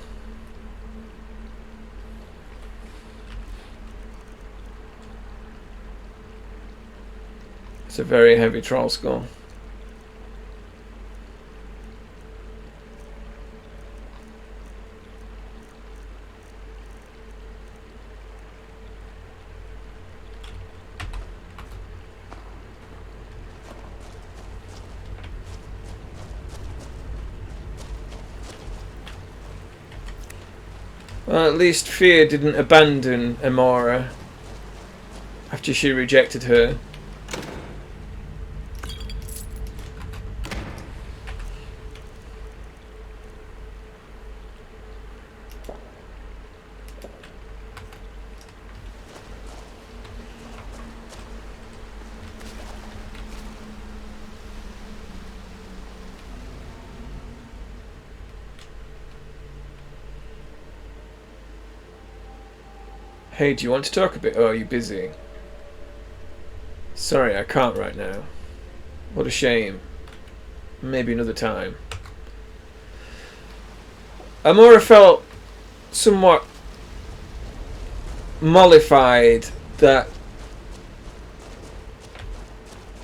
It's a very heavy Troll Skull. Well, at least Fear didn't abandon Amora after she rejected her. Hey, do you want to talk a bit? Oh, are you busy? Sorry, I can't right now. What a shame. Maybe another time. Amora felt somewhat mollified that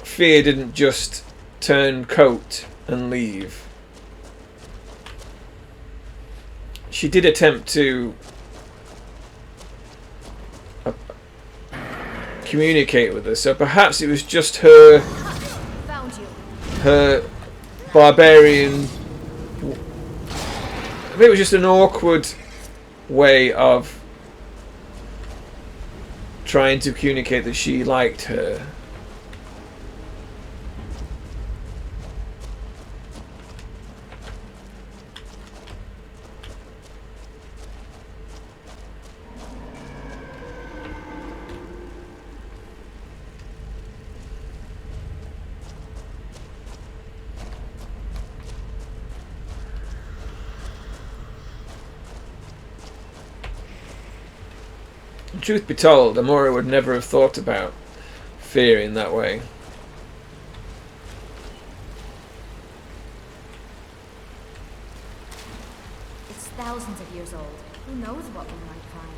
Fear didn't just turn coat and leave. She did attempt to communicate with her, so perhaps it was just her barbarian. I think it was just an awkward way of trying to communicate that she liked her. Truth be told, Amora would never have thought about Fear in that way. It's thousands of years old. Who knows what we might find?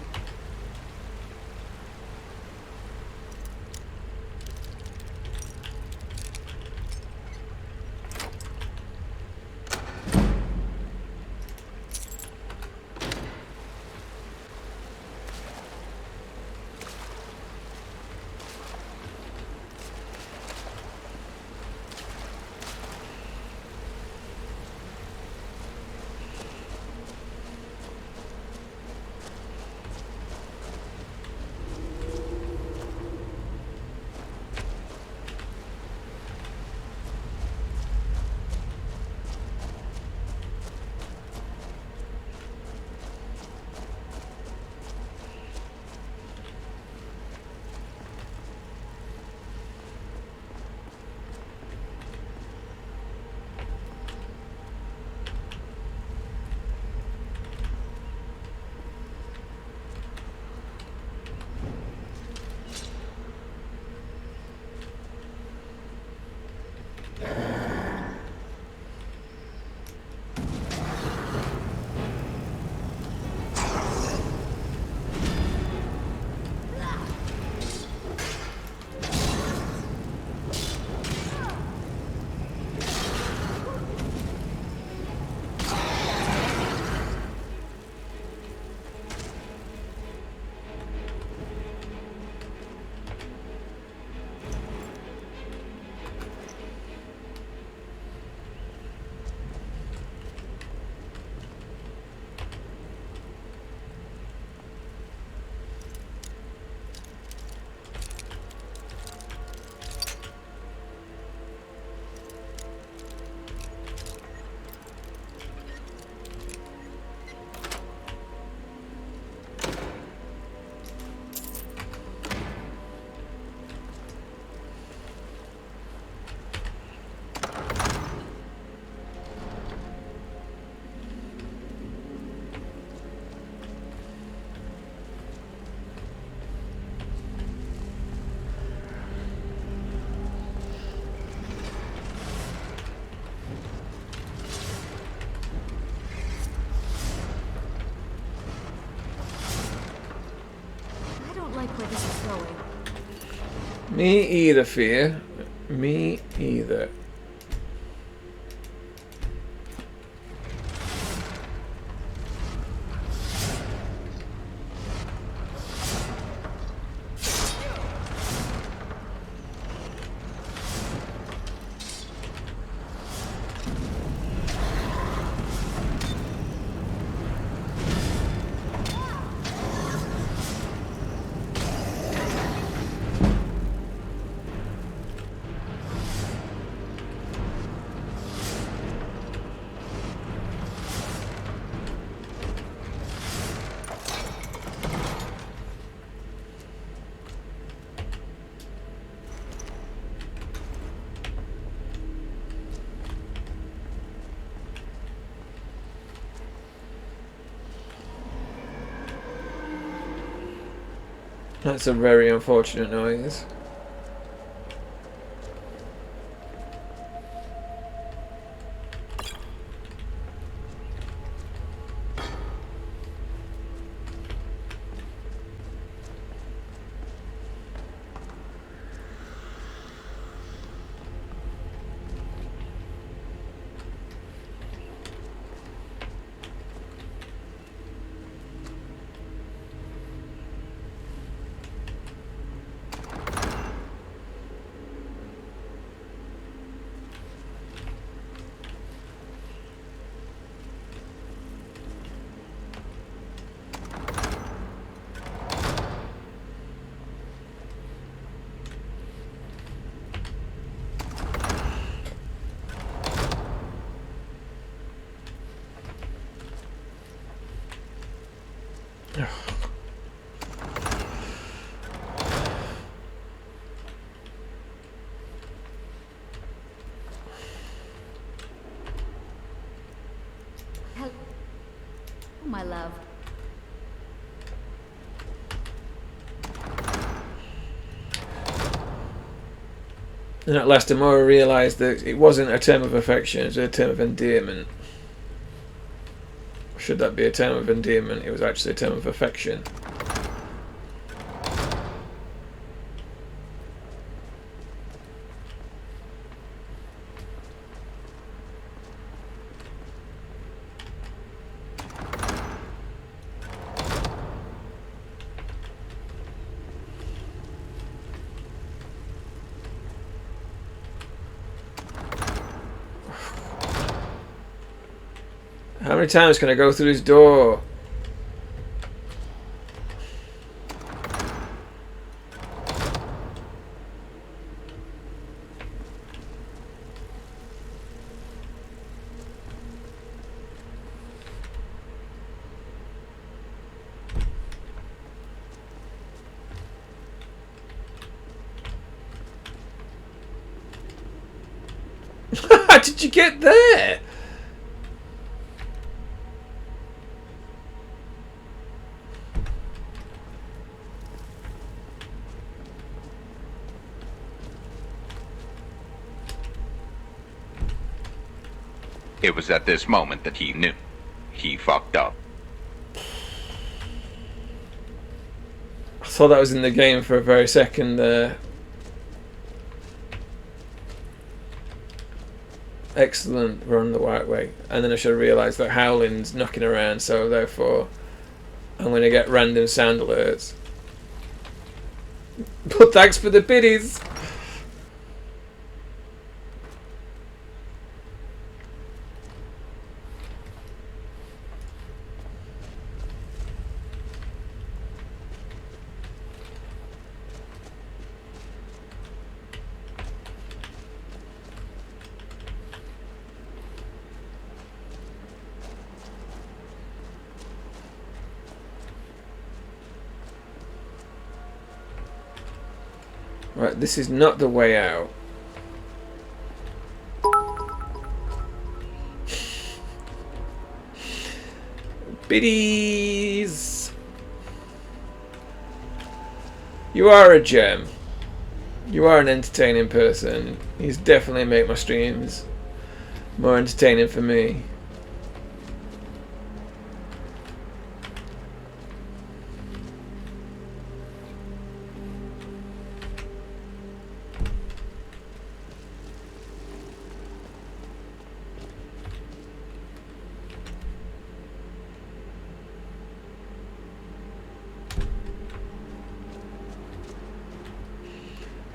where this is going. Me either, Fear. Me either. That's a very unfortunate noise. Hello, my love. And at last Amora realised that it wasn't a term of affection, it was a term of endearment. Should that be a term of endearment, it was actually a term of affection. How many times can I go through this door? How did you get there? It was at this moment that he knew. He fucked up. I thought that was in the game for a very second there. Excellent, run the right way. And then I should have realised that Howling's knocking around, so therefore I'm going to get random sound alerts. But thanks for the biddies! Right, this is not the way out. Biddies! You are a gem. You are an entertaining person. You definitely make my streams more entertaining for me.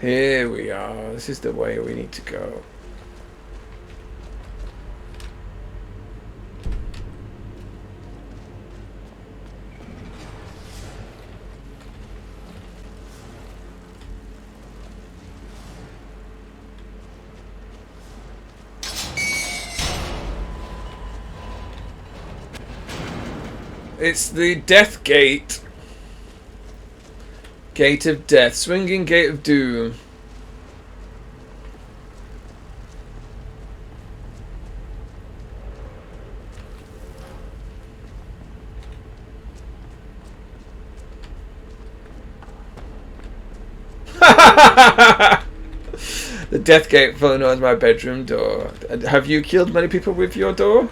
Here we are. This is the way we need to go. It's the Death Gate. Gate of Death. Swinging Gate of Doom. The Death Gate, fully known as my bedroom door. Have you killed many people with your door?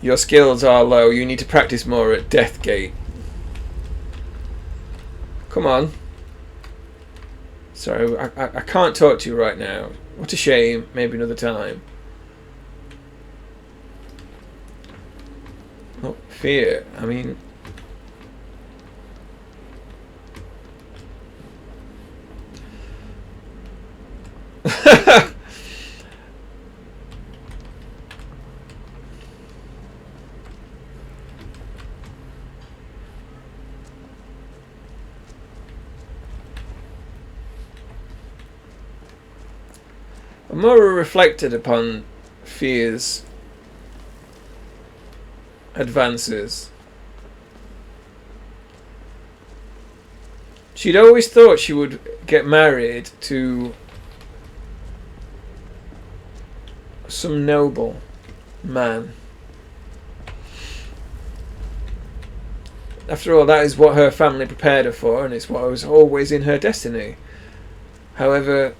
Your skills are low. You need to practice more at Deathgate. Come on. Sorry, I can't talk to you right now. What a shame. Maybe another time. Oh, fear. I mean... Amora reflected upon Fear's advances. She'd always thought she would get married to some noble man. After all, that is what her family prepared her for, and it's what was always in her destiny. However,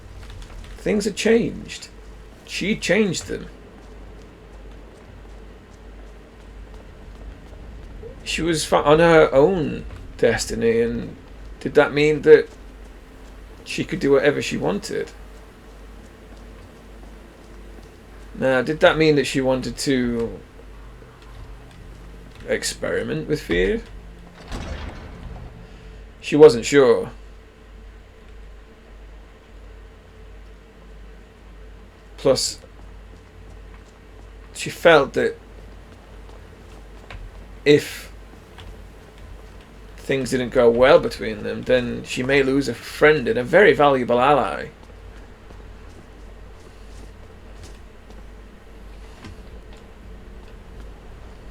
things had changed. She changed them. She was on her own destiny, and did that mean that she could do whatever she wanted? Now, did that mean that she wanted to experiment with fear? She wasn't sure. Plus, she felt that if things didn't go well between them, then she may lose a friend and a very valuable ally.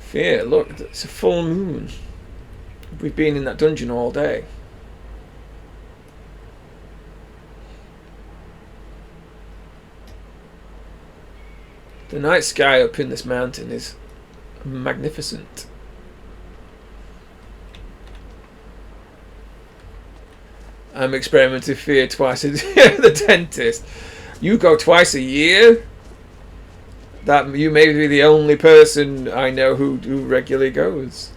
Fear, look, it's a full moon. We've been in that dungeon all day. The night sky up in this mountain is magnificent. I'm experimenting with fear twice a year. The dentist. You go twice a year? That you may be the only person I know who regularly goes.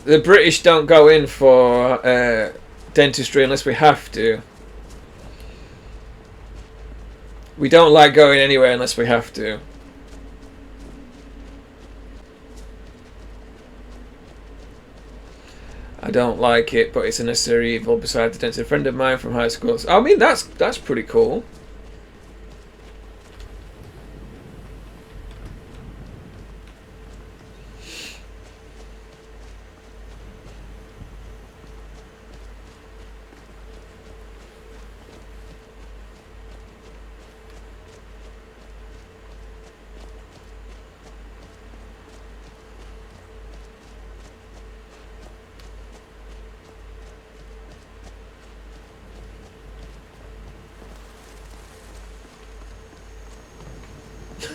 The British don't go in for dentistry unless we have to. We don't like going anywhere unless we have to. I don't like it, but it's a necessary evil. Besides the dentist, a friend of mine from high school. I mean, that's pretty cool.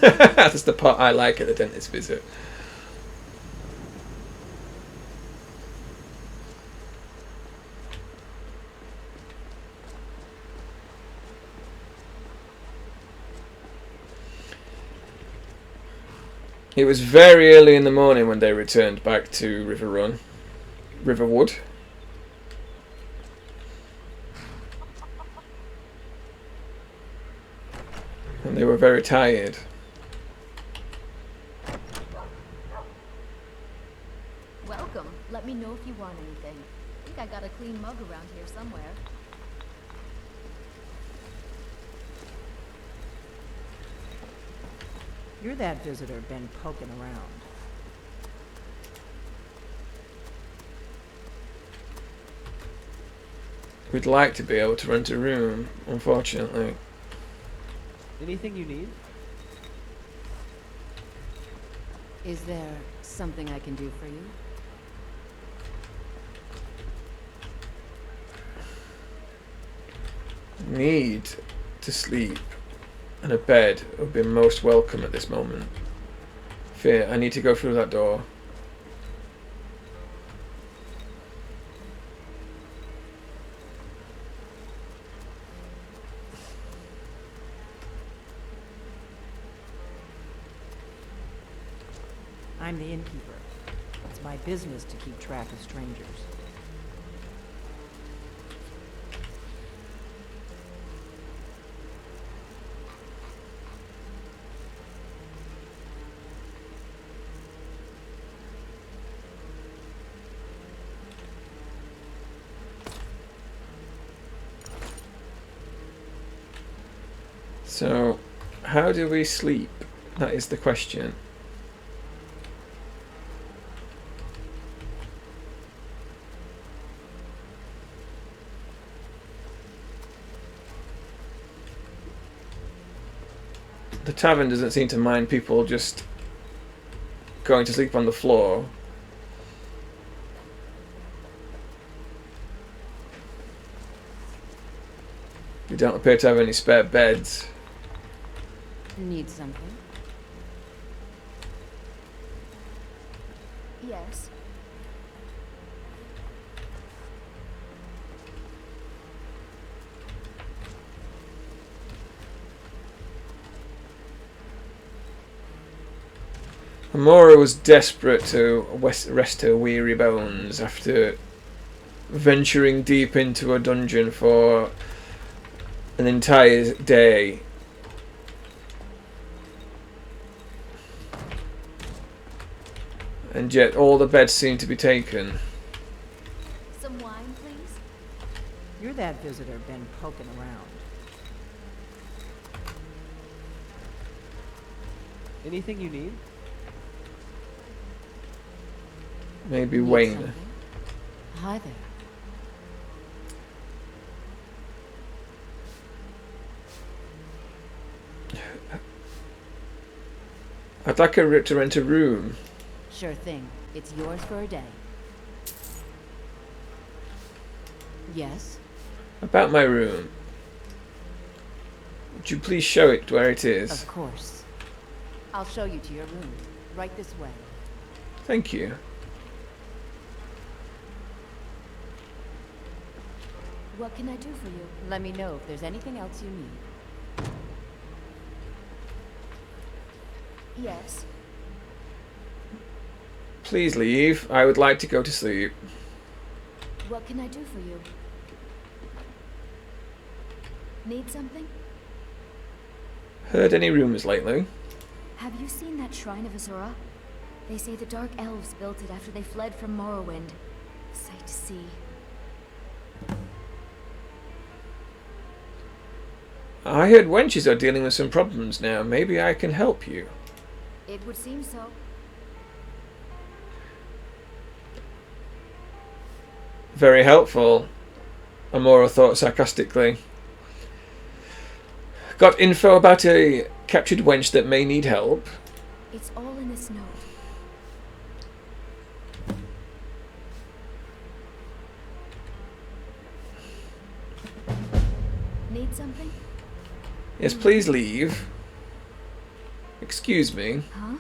That's the part I like at the dentist visit. It was very early in the morning when they returned back to Riverwood. And they were very tired. Welcome. Let me know if you want anything. I think I got a clean mug around here somewhere. You're that visitor been poking around. We'd like to be able to rent a room, unfortunately. Anything you need? Is there something I can do for you? Need to sleep, and a bed would be most welcome at this moment. Fear, I need to go through that door. I'm the innkeeper. It's my business to keep track of strangers. So, how do we sleep? That is the question. The tavern doesn't seem to mind people just going to sleep on the floor. We don't appear to have any spare beds. Need something? Yes. Amora was desperate to rest her weary bones after venturing deep into a dungeon for an entire day. And yet all the beds seem to be taken. Some wine, please? You're that visitor been poking around. Anything you need? Maybe Need Wayne. something? Hi there. I'd like to rent a room. Sure thing. It's yours for a day. Yes? About my room. Would you please show it where it is? Of course. I'll show you to your room. Right this way. Thank you. What can I do for you? Let me know if there's anything else you need. Yes. Please leave. I would like to go to sleep. What can I do for you? Need something? Heard any rumors lately? Have you seen that shrine of Azura? They say the Dark Elves built it after they fled from Morrowind. Sight to see. I heard wenches are dealing with some problems now. Maybe I can help you. It would seem so. Very helpful, Amora thought sarcastically. Got info about a captured wench that may need help? It's all in this note. Need something? Yes, please leave. Excuse me. Huh?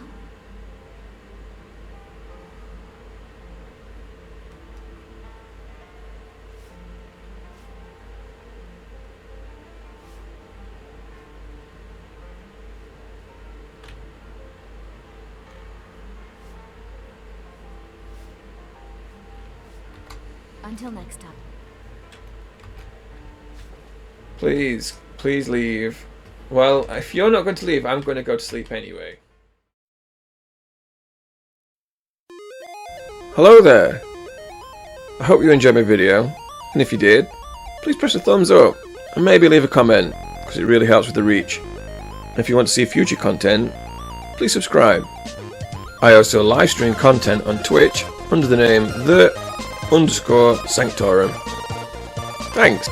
Until next time. Please, please leave. Well, if you're not going to leave, I'm going to go to sleep anyway. Hello there. I hope you enjoyed my video, and if you did, please press a thumbs up, and maybe leave a comment, because it really helps with the reach. And if you want to see future content, please subscribe. I also live stream content on Twitch under the name _Sanctorum. Thanks.